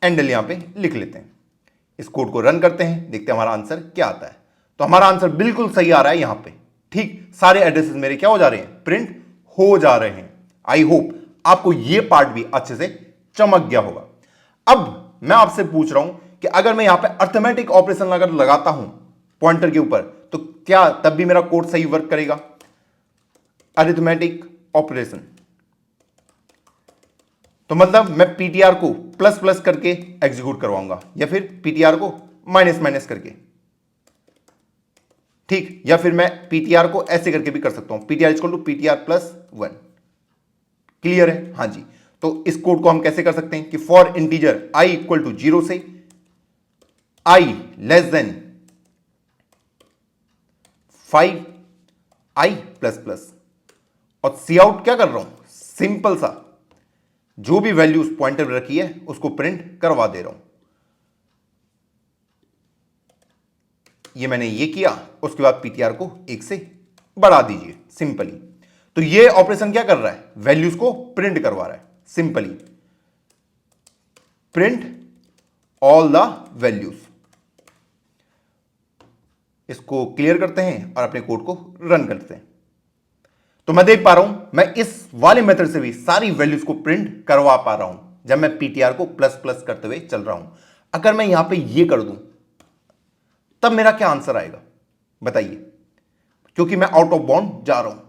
endl यहां पे लिख लेते हैं। इस कोड को रन करते हैं, देखते हैं हमारा आंसर क्या आता है। तो हमारा आंसर बिल्कुल सही आ रहा है यहां पे। ठीक, सारे एड्रेसेस मेरे क्या हो जा रहे हैं? प्रिंट हो जा रहे हैं। आई होप आपको यह पार्ट भी अच्छे से चमक गया होगा। अब मैं आपसे पूछ रहा हूं कि अगर मैं यहां पे अर्थमेटिक ऑपरेशन अगर लगाता हूं पॉइंटर के ऊपर, तो क्या तब भी मेरा कोड सही वर्क करेगा? अरिथमेटिक ऑपरेशन, तो मतलब मैं ptr को प्लस प्लस करके एग्जीक्यूट करवाऊंगा, या फिर ptr को माइनस माइनस करके। ठीक, या फिर मैं ptr को ऐसे करके भी कर सकता हूं, ptr equal to ptr+1। Clear है? हाँ जी। तो इस कोड को हम कैसे कर सकते हैं कि for integer i equal to 0 से i less than 5 i plus plus, और सी आउट क्या कर रहा हूं? सिंपल सा जो भी वैल्यू उस पॉइंटर में रखी है उसको प्रिंट करवा दे रहा हूं। ये मैंने ये किया, उसके बाद ptr को 1 से बढ़ा दीजिए सिंपली। तो ये ऑपरेशन क्या कर रहा है? वैल्यूज को प्रिंट करवा रहा है simply. Print all the values. इसको क्लियर करते हैं और अपने कोड को रन करते हैं। तो मैं देख पा रहा हूं मैं इस वाले मेथड से भी सारी वैल्यूज को प्रिंट करवा पा रहा हूं जब मैं ptr को प्लस प्लस करते हुए चल रहा हूं। अगर मैं यहां पे ये कर दूं तब मेरा क्या आंसर आएगा बताइए? क्योंकि मैं आउट ऑफ बाउंड जा रहा हूं,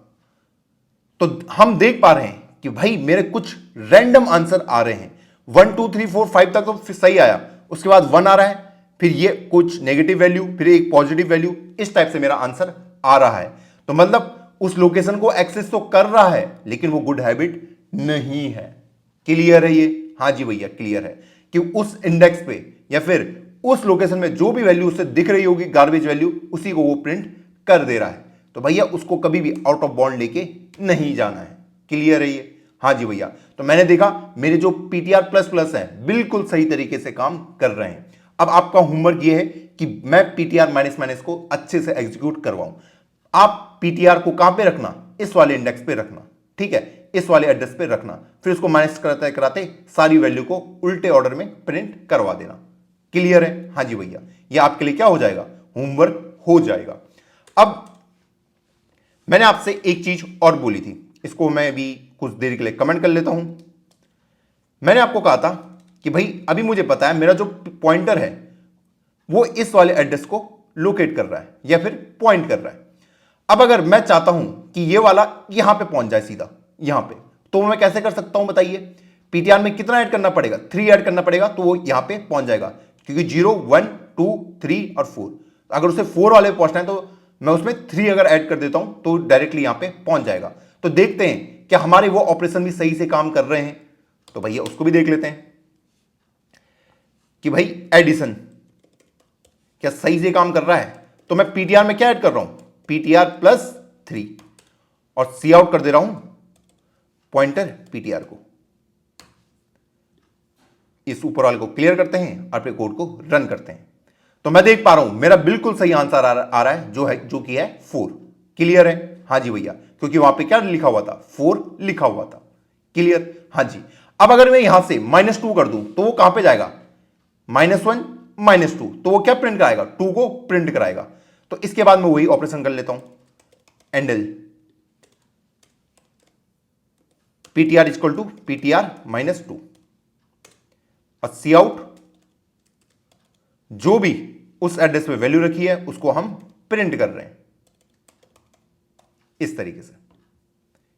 तो हम देख पा रहे हैं कि भाई मेरे कुछ रैंडम आंसर आ रहे हैं। 1 2 3 4 5 तक तो फिर सही आया, उसके बाद 1 आ रहा है, फिर ये कुछ नेगेटिव वैल्यू, फिर एक पॉजिटिव वैल्यू, इस टाइप से मेरा आंसर आ रहा है। तो मतलब उस लोकेशन को एक्सेस तो कर रहा है लेकिन वो गुड हैबिट नहीं है। क्लियर है ये? हाँ जी भैया क्लियर है कि उस इंडेक्स पे या फिर उस लोकेशन में जो भी वैल्यू उससे दिख रही होगी गार्बेज वैल्यू, उसी को वो प्रिंट कर दे रहा है। तो भैया उसको कभी भी आउट ऑफ बाउंड लेके नहीं जाना है। क्लियर है ये? हाँ जी भैया। तो मैंने देखा मेरे जो ptr++ है बिल्कुल सही तरीके से काम कर रहे हैं। अब आपका होमवर्क ये है कि मैं ptr-, को अच्छे से एग्जीक्यूट करवाऊं। आप पीटीआर को कहां पे रखना, इस वाले इंडेक्स पे रखना, ठीक है, इस वाले एड्रेस पे रखना, फिर उसको माइनस कराते कराते सारी वैल्यू को उल्टे ऑर्डर में प्रिंट करवा देना। क्लियर है? हाँ जी भैया, ये आपके लिए क्या हो जाएगा, होमवर्क हो जाएगा। अब मैंने आपसे एक चीज और बोली थी, इसको मैं भी कुछ देर के लिए कमेंट कर लेता हूं। मैंने आपको कहा था कि भाई अभी मुझे पता है मेरा जो पॉइंटर है वो इस वाले एड्रेस को लोकेट कर रहा है या फिर पॉइंट कर रहा है। अब अगर मैं चाहता हूं कि ये वाला यहां पे पहुंच जाए सीधा यहां पे, तो मैं कैसे कर सकता हूं बताइए? पीटीआर में कितना ऐड करना पड़ेगा? 3 ऐड करना पड़ेगा, तो वो यहां पे पहुंच जाएगा, क्योंकि 0 1 2 3 और 4, अगर उसे 4 वाले पे पहुंचना है तो मैं उसमें 3 अगर ऐड कर देता हूं तो डायरेक्टली यहां पे पहुंच जाएगा। तो देखते हैं क्या हमारे वो ऑपरेशन भी सही से काम कर रहे हैं। तो भैया उसको भी देख लेते हैं कि भाई एडिशन क्या सही से काम कर रहा है। तो मैं पीटीआर में क्या ऐड कर रहा हूं, पीटीआर प्लस 3, और सी आउट कर दे रहा हूं पॉइंटर पीटीआर को। इस ऊपर वाले को क्लियर करते हैं, अपने कोड को रन करते हैं, तो मैं देख पा रहा हूं मेरा बिल्कुल सही आंसर आ रहा है, जो कि है 4। क्लियर है? हाँ जी भैया, क्योंकि वहां पे क्या लिखा हुआ था, 4 लिखा हुआ था। क्लियर? हाँ जी। अब अगर मैं यहां से -2 कर दूं तो वो कहां पे जाएगा, -1 -2, तो वो क्या प्रिंट कराएगा, 2 को प्रिंट कराएगा। तो इसके बाद मैं वही ऑपरेशन कर लेता हूं, endl PTR equal to PTR -2, और सी आउट जो भी उस एड्रेस पे वैल्यू रखी है उसको हम प्रिंट कर रहे हैं इस तरीके से।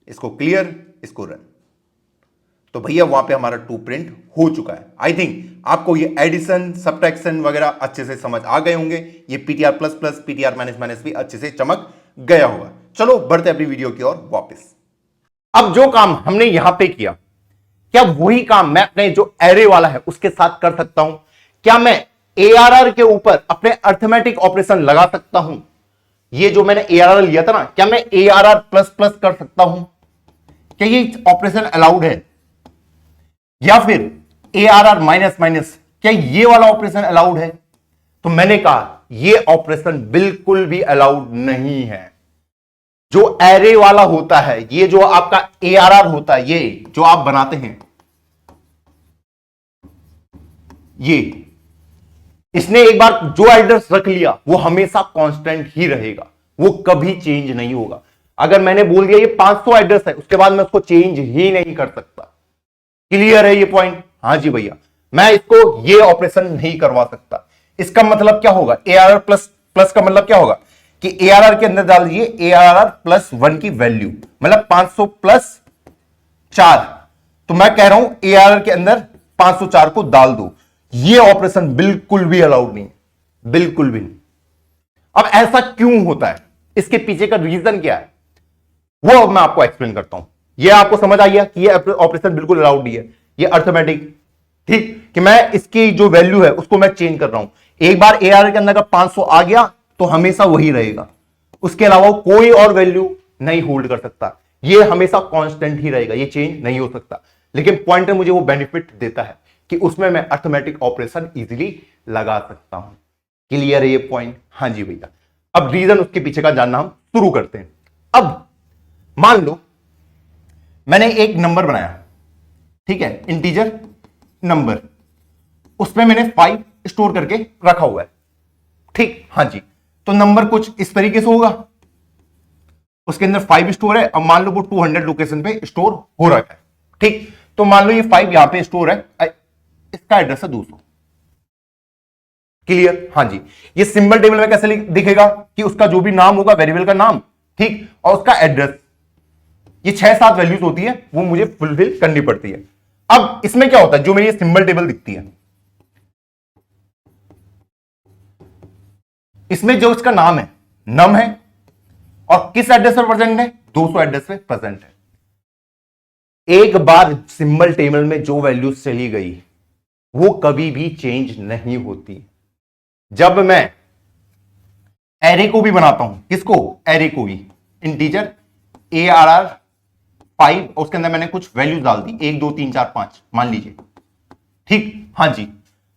इसको क्लियर, इसको रन। तो भैया वहां पे हमारा 2 प्रिंट हो चुका है। आई थिंक आपको ये एडिशन सब्ट्रैक्शन वगैरह अच्छे से समझ आ गए होंगे। ये PTR plus plus PTR minus minus भी अच्छे से चमक गया होगा। चलो बढ़ते अपनी वीडियो की ओर वापस। अब जो काम हमने यहां पे किया, क्या वही काम मैं अपने जो एरे वाला है उसके साथ कर सकता हूं? क्या मैं एआरआर के ऊपर अपने अर्थमेटिक ऑपरेशन लगा सकता हूं? ये जो मैंने एआरआर लिया था ना, क्या मैं एआरआर प्लस प्लस कर सकता हूं? क्या ये ऑपरेशन अलाउड है? या फिर एआरआर माइनस माइनस, क्या ये वाला ऑपरेशन अलाउड है? तो मैंने कहा ये ऑपरेशन बिल्कुल भी अलाउड नहीं है। जो एरे वाला होता है, ये जो आपका एआरआर होता है, ये जो आप बनाते हैं, ये इसने एक बार जो एड्रेस रख लिया वो हमेशा कांस्टेंट ही रहेगा, वो कभी चेंज नहीं होगा। अगर मैंने बोल दिया ये 500 एड्रेस है, उसके बाद मैं उसको चेंज ही नहीं कर सकता। क्लियर है ये पॉइंट? हाँ जी भैया, मैं इसको ये ऑपरेशन नहीं करवा सकता। इसका मतलब क्या होगा, एआरआर प्लस प्लस का मतलब क्या होगा कि एआरआर के अंदर डाल दीजिए एआरआर प्लस 1 की वैल्यू, मतलब 500 प्लस 4। तो मैं कह रहा हूं एआरआर के अंदर 504 को डाल दो। ये ऑपरेशन बिल्कुल भी अलाउड नहीं, बिल्कुल भी नहीं। अब ऐसा क्यों होता है, इसके पीछे का रीजन क्या है, वो अब मैं आपको एक्सप्लेन करता हूं। ये आपको समझ आई है कि ये ऑपरेशन बिल्कुल अलाउड नहीं है, ये अर्थमेटिक, ठीक, कि मैं इसकी जो वैल्यू है उसको मैं चेंज कर रहा हूं। एक बार एआरआर के अंदर का 500 आ गया तो हमेशा वही रहेगा, उसके अलावा कोई और वैल्यू नहीं होल्ड कर सकता। ये हमेशा कांस्टेंट ही रहेगा, ये चेंज नहीं हो सकता। लेकिन पॉइंटर मुझे वो बेनिफिट देता है कि उसमें मैं अर्थमेटिक ऑपरेशन इजीली लगा सकता हूं। क्लियर है ये पॉइंट? हाँ जी भैया। अब रीजन उसके पीछे का जानना हम शुरू करते हैं। अब मान लो मैंने एक नंबर बनाया, ठीक है, इंटीजर नंबर, उसमें मैंने 5 स्टोर करके रखा हुआ है, ठीक, हाँ जी। तो नंबर कुछ इस तरीके से होगा, उसके अंदर 5 स्टोर है। अब मान लो वो 200 लोकेशन पे स्टोर हो रखा है, ठीक। तो मान लो ये 5 यहां पे स्टोर है, इसका एड्रेस है 200। क्लियर? हाँ जी। ये सिंबल टेबल में कैसे दिखेगा कि उसका जो भी नाम होगा, वेरिएबल का नाम, ठीक, और उसका एड्रेस, ये 6-7 वैल्यूज होती है, वो मुझे फुलफिल करनी पड़ती है। अब इसमें क्या होता है, जो मेरी सिंबल टेबल दिखती है, इसमें जो इसका नाम है, नम है, और किस एड्रेस पर प्रेजेंट है, 200 एड्रेस पे प्रेजेंट है। एक बार सिंबल टेबल में जो वैल्यूज चली गई वो कभी भी चेंज नहीं होती। जब मैं एरे को भी बनाता हूं, किसको, एरे को भी, इंटीजर ARR 5, उसके अंदर मैंने कुछ वैल्यूज डाल दी, 1 2 3 4 5 मान लीजिए, ठीक, हाँ जी।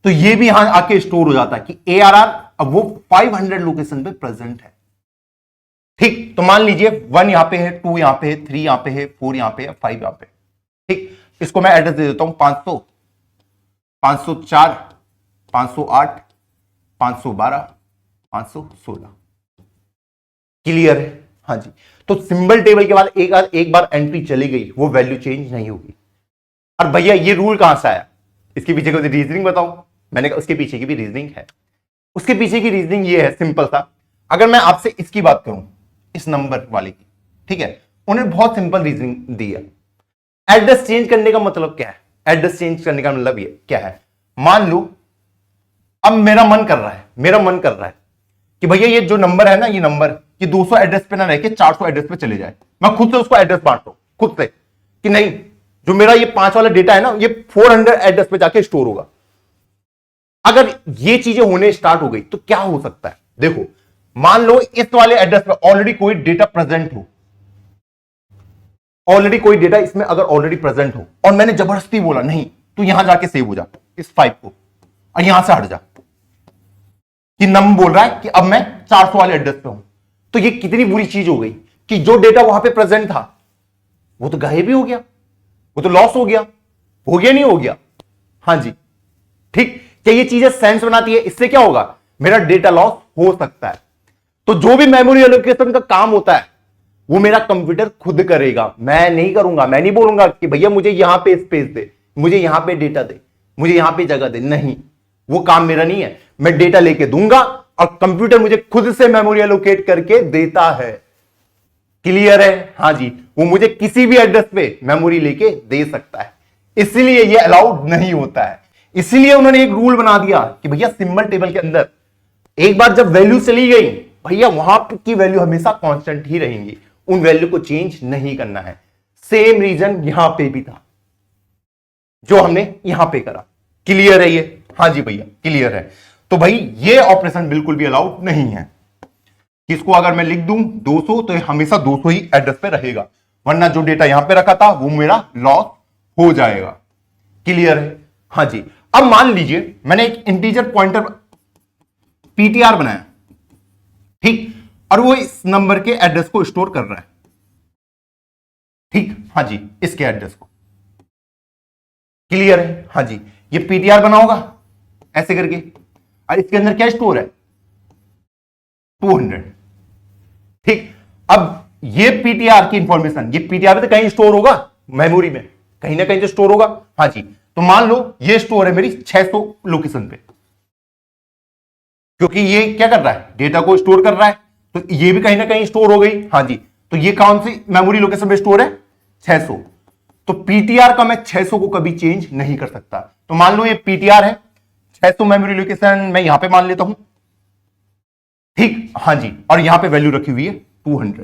तो ये भी यहां आके स्टोर हो जाता है कि ARR अब वो 500 लोकेशन पे प्रेजेंट है, ठीक, तो मान लीजिए 1 यहां पे है, 2 यहां पे है, 3 यहां पे है, 4 यहां पे है, 5 यहां पे। ठीक, इसको मैं एड्रेस दे देता हूं 500, 504, 508, 512, 516। क्लियर है? हाँ जी। तो सिंबल टेबल के बाद एक बार एंट्री चली गई, वो वैल्यू चेंज नहीं होगी। और भैया ये रूल कहां से आया, इसके पीछे कोई रीजनिंग बताऊं? मैंने कहा उसके पीछे की भी रीजनिंग है। उसके पीछे की रीजनिंग ये है, सिंपल सा। अगर मैं आपसे इसकी बात करूं, इस नंबर वाले की, ठीक है, उन्हें बहुत सिंपल रीजनिंग दी है। एड्रेस चेंज करने का मतलब क्या है? एड्रेस चेंज करने का मतलब ये क्या है, मान लो अब मेरा मन कर रहा है कि भैया ये जो नंबर है ना, ये नंबर कि 200 एड्रेस पे ना रह के 400 एड्रेस पे चले जाए। मैं खुद से उसको एड्रेस बांट दो खुद से कि नहीं, जो मेरा ये 5 वाला डेटा है ना, ये 400 एड्रेस पे जाके स्टोर होगा। अगर ये चीजें होने स्टार्ट हो गई तो क्या हो सकता है? देखो, मान लो इस वाले एड्रेस पे ऑलरेडी कोई डेटा प्रेजेंट हो, ऑलरेडी कोई डेटा इसमें अगर ऑलरेडी प्रेजेंट हो, और मैंने जबरदस्ती बोला नहीं तू यहां जाके सेव हो जा इस 5 को, और यहां से हट जा, कि नम बोल रहा है कि अब मैं 400 वाले एड्रेस पे हूं, तो ये कितनी बुरी चीज हो गई कि जो डेटा वहां पे प्रेजेंट था वो तो गायब ही हो गया, वो तो लॉस हो गया नहीं हो गया? हां जी, ठीक। क्या ये चीजें सेंस बनाती है? इससे क्या होगा, मेरा डेटा लॉस हो सकता है। तो जो भी मेमोरी एलोकेशन का काम होता है वो मेरा कंप्यूटर खुद करेगा, मैं नहीं करूंगा। मैं नहीं बोलूंगा कि भैया मुझे यहां पे स्पेस दे, मुझे यहां पे डेटा दे, मुझे यहां पे जगह दे, नहीं, वो काम मेरा नहीं है। मैं डेटा लेके दूंगा और कंप्यूटर मुझे खुद से मेमोरी एलोकेट करके देता है। क्लियर है? हां जी, वो मुझे किसी भी एड्रेस पे मेमोरी लेके दे सकता है, इसलिए ये अलाउड नहीं होता है। इसलिए उन्होंने एक रूल बना दिया कि भैया सिंबल टेबल के अंदर एक बार जब वैल्यू चली गई, भैया वहां की वैल्यू हमेशा कांस्टेंट ही रहेंगी, उन वैल्यू को चेंज नहीं करना है। सेम रीजन यहां पे भी था जो हमने यहां पे करा। क्लियर है ये? हां जी भैया, क्लियर है। तो भाई ये ऑपरेशन बिल्कुल भी अलाउड नहीं है। इसको अगर मैं लिख दूं 200 तो हमेशा 200 ही एड्रेस पे रहेगा, वरना जो डेटा यहां पे रखा था वो मेरा लॉस हो जाएगा। क्लियर है? हां जी। अब मान लीजिए मैंने एक इंटीजर पॉइंटर पीटीआर बनाया, ठीक, और वो इस नंबर के एड्रेस को स्टोर कर रहा है, ठीक, हां जी, इसके एड्रेस को। क्लियर है? हां जी, ये पीटीआर बना होगा ऐसे करके, और इसके अंदर क्या स्टोर है, 200। ठीक, अब ये पीटीआर की इंफॉर्मेशन, ये पीटीआर में तो कहीं स्टोर होगा, मेमोरी में कहीं ना कहीं तो स्टोर होगा। हां जी, तो मान लो ये स्टोर है मेरी 600 लोकेशन पे, क्योंकि ये क्या कर रहा है, डेटा को स्टोर कर रहा है, तो ये भी कहीं ना कहीं स्टोर हो गई। हां जी, तो ये कौन सी मेमोरी लोकेशन पे स्टोर है, 600। तो पीटीआर का मैं 600 को कभी चेंज नहीं कर सकता। तो मान लो ये पीटीआर है, 600 मेमोरी लोकेशन मैं यहां पे मान लेता हूं, ठीक, हां जी, और यहां पे वैल्यू रखी हुई है 200।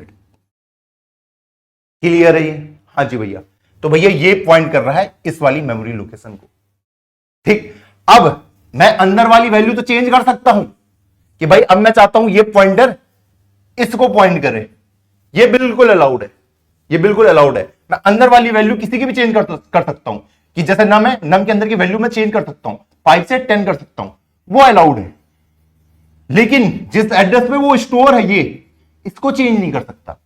क्लियर है ये? हां जी भैया। तो भैया ये पॉइंट कर रहा है इस वाली मेमोरी लोकेशन को, ठीक। अब मैं अंदर वाली वैल्यू तो चेंज कर सकता हूं कि भाई अब मैं चाहता हूं ये पॉइंटर इसको पॉइंट करे, ये बिल्कुल अलाउड है, ये बिल्कुल अलाउड है। मैं अंदर वाली वैल्यू किसी की भी चेंज कर सकता हूं, कि जैसे नम है, नम के अंदर की वैल्यू मैं चेंज कर सकता हूं, 5 से 10 कर सकता हूं, वो अलाउड है। लेकिन जिस एड्रेस पे वो स्टोर है ये, इसको चेंज नहीं कर सकता।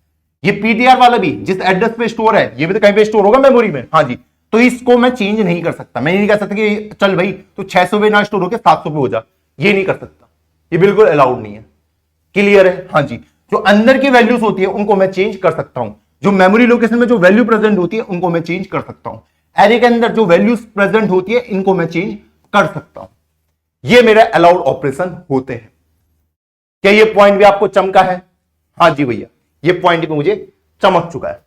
ये पीटीआर वाला भी जिस एड्रेस पे स्टोर है, ये भी तो कहीं पे स्टोर होगा मेमोरी में, हाँ जी, तो इसको मैं चेंज नहीं कर सकता। मैं ये नहीं कह सकता कि चल भाई तो 600 पे ना स्टोर होकर 700 पे हो जा, ये नहीं कर सकता, ये बिल्कुल अलाउड नहीं है। क्लियर है? हाँ जी। जो अंदर की वैल्यूज होती है उनको मैं चेंज कर सकता हूं, जो मेमोरी लोकेशन में जो वैल्यू प्रेजेंट होती है उनको मैं चेंज कर सकता हूं, एरे के अंदर जो वैल्यूज प्रेजेंट होती है इनको मैं चेंज कर सकता हूं। ये मेरे अलाउड ऑपरेशन होते हैं। क्या ये पॉइंट भी आपको चमका है? हाँ जी भैया, ये पॉइंट भी मुझे चमक चुका है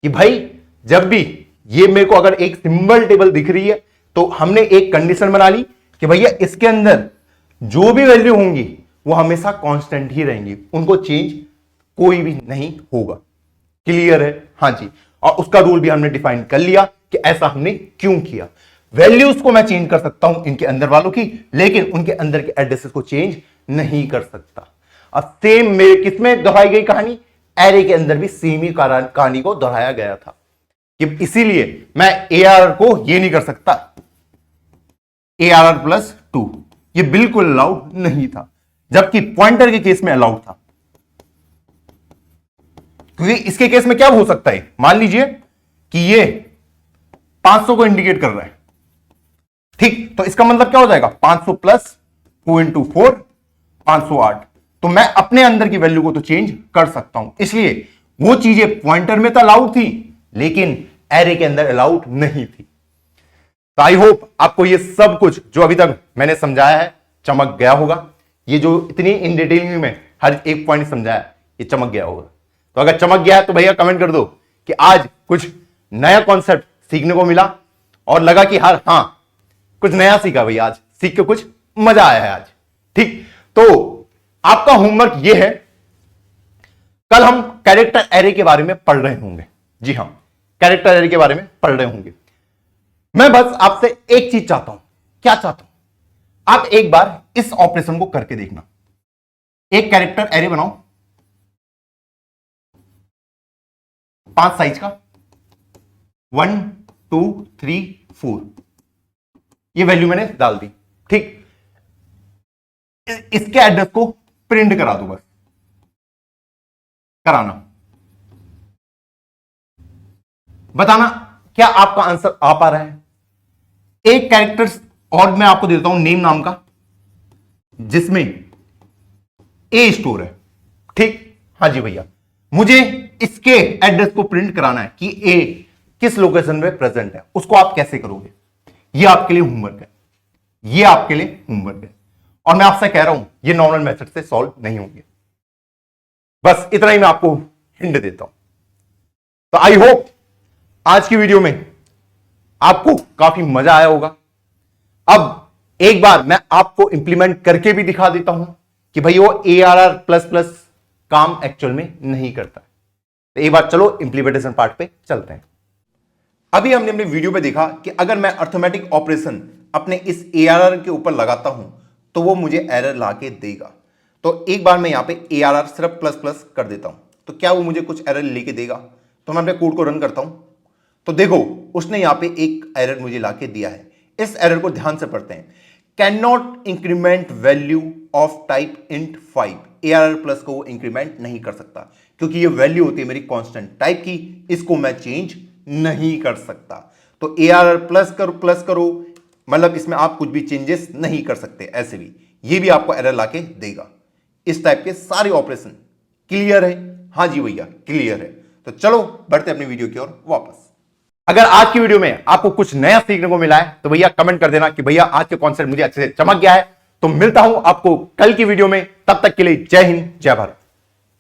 कि भाई जब भी ये मेरे को अगर एक सिंबल टेबल दिख रही है तो हमने एक कंडीशन बना ली कि भैया इसके अंदर जो भी वैल्यू होंगी वो हमेशा कांस्टेंट ही रहेंगी, उनको चेंज कोई भी नहीं होगा। क्लियर है? हाँ जी। और उसका रूल भी हमने डिफाइन कर लिया कि ऐसा हमने क्यों किया। वैल्यूज को मैं चेंज कर सकता हूं इनके अंदर वालों की, लेकिन उनके अंदर के एड्रेसेस को चेंज नहीं कर सकता। अब सेम मेरे किसमें दोहराई गई कहानी, एरे के अंदर भी सेम ही कहानी को दोहराया गया था कि इसीलिए मैं ARR को ये नहीं कर सकता, ARR+2 ये बिल्कुल अलाउड नहीं था, जबकि पॉइंटर के केस में अलाउड था। क्योंकि इसके केस में क्या हो सकता है, मान लीजिए कि ये 500 को इंडिकेट कर रहा है, ठीक, तो इसका मतलब क्या हो जाएगा 500 प्लस 2 इंटू 4 508। तो मैं अपने अंदर की वैल्यू को तो चेंज कर सकता हूं, इसलिए वो चीजें पॉइंटर में तो अलाउड थी लेकिन एरे के अंदर अलाउड नहीं थी। तो आई होप आपको ये सब कुछ जो अभी तक मैंने समझाया है चमक गया होगा। ये जो इतनी इन डिटेल में मैं हर एक पॉइंट समझाया ये चमक गया होगा। तो अगर चमक गया है तो भैया कमेंट कर दो कि आज कुछ नया कॉन्सेप्ट सीखने को मिला और लगा कि हाँ कुछ नया सीखा भैया, आज सीख के कुछ मजा आया है आज। ठीक, तो आपका होमवर्क ये है, कल हम कैरेक्टर एरे के बारे में पढ़ रहे होंगे। जी हां, कैरेक्टर एरे के बारे में पढ़ रहे होंगे। मैं बस आपसे एक चीज चाहता हूं। क्या चाहता हूं? आप एक बार इस ऑपरेशन को करके देखना। एक कैरेक्टर एरे बनाओ 5 साइज का, 1 2 3 4, ये वैल्यू मैंने डाल दी। ठीक, इसके एड्रेस को प्रिंट करा दो, बस कराना, बताना क्या आपका आंसर आ पा रहा है। एक कैरेक्टर और मैं आपको देता हूं नेम नाम का, जिसमें ए स्टोर है। ठीक, हां जी भैया, मुझे इसके एड्रेस को प्रिंट कराना है कि ए किस लोकेशन में प्रेजेंट है। उसको आप कैसे करोगे, ये आपके लिए होमवर्क है, ये आपके लिए होमवर्क है। और मैं आपसे कह रहा हूं ये नॉर्मल मेथड से सॉल्व नहीं होंगे। बस इतना ही मैं आपको हिंट देता हूं। तो आई होप आज की वीडियो में आपको काफी मजा आया होगा। अब एक बार मैं आपको इंप्लीमेंट करके भी दिखा देता हूं कि भाई वो ARR प्लस प्लस काम एक्चुअल में नहीं करता। तो एक बार चलो इंप्लीमेंटेशन पार्ट पे चलते हैं। अभी हमने अपने वीडियो पे देखा कि अगर मैं अर्थमेटिक ऑपरेशन अपने इस ARR के ऊपर लगाता हूं तो वो मुझे एरर ला के देगा। तो एक बार मैं यहां पे ARR सिर्फ प्लस प्लस कर देता हूं, तो क्या वो मुझे कुछ एरर लेके देगा। तो मैं अपने कोड को रन करता हूं, तो देखो उसने यहां पे एक एरर मुझे ला के दिया है। इस एरर को ध्यान से पढ़ते हैं। Can not increment value of type int 5। ARR plus को वो इंक्रीमेंट नहीं कर सकता क्योंकि ये वैल्यू होती है मेरी कांस्टेंट टाइप की, इसको मैं चेंज नहीं कर सकता। तो ARR प्लस करो मतलब इसमें आप कुछ भी चेंजेस नहीं कर सकते। ऐसे भी ये भी आपको एरर लाके देगा। इस टाइप के सारे ऑपरेशन क्लियर है? हां जी भैया क्लियर है। तो चलो बढ़ते अपनी वीडियो की ओर वापस। अगर आज की वीडियो में आपको कुछ नया सीखने को मिला है तो भैया कमेंट कर देना कि भैया आज के कॉन्सेप्ट मुझे अच्छे से चमक गया है। तो मिलता हूं आपको कल की वीडियो में, तब तक के लिए जय हिंद जय भारत।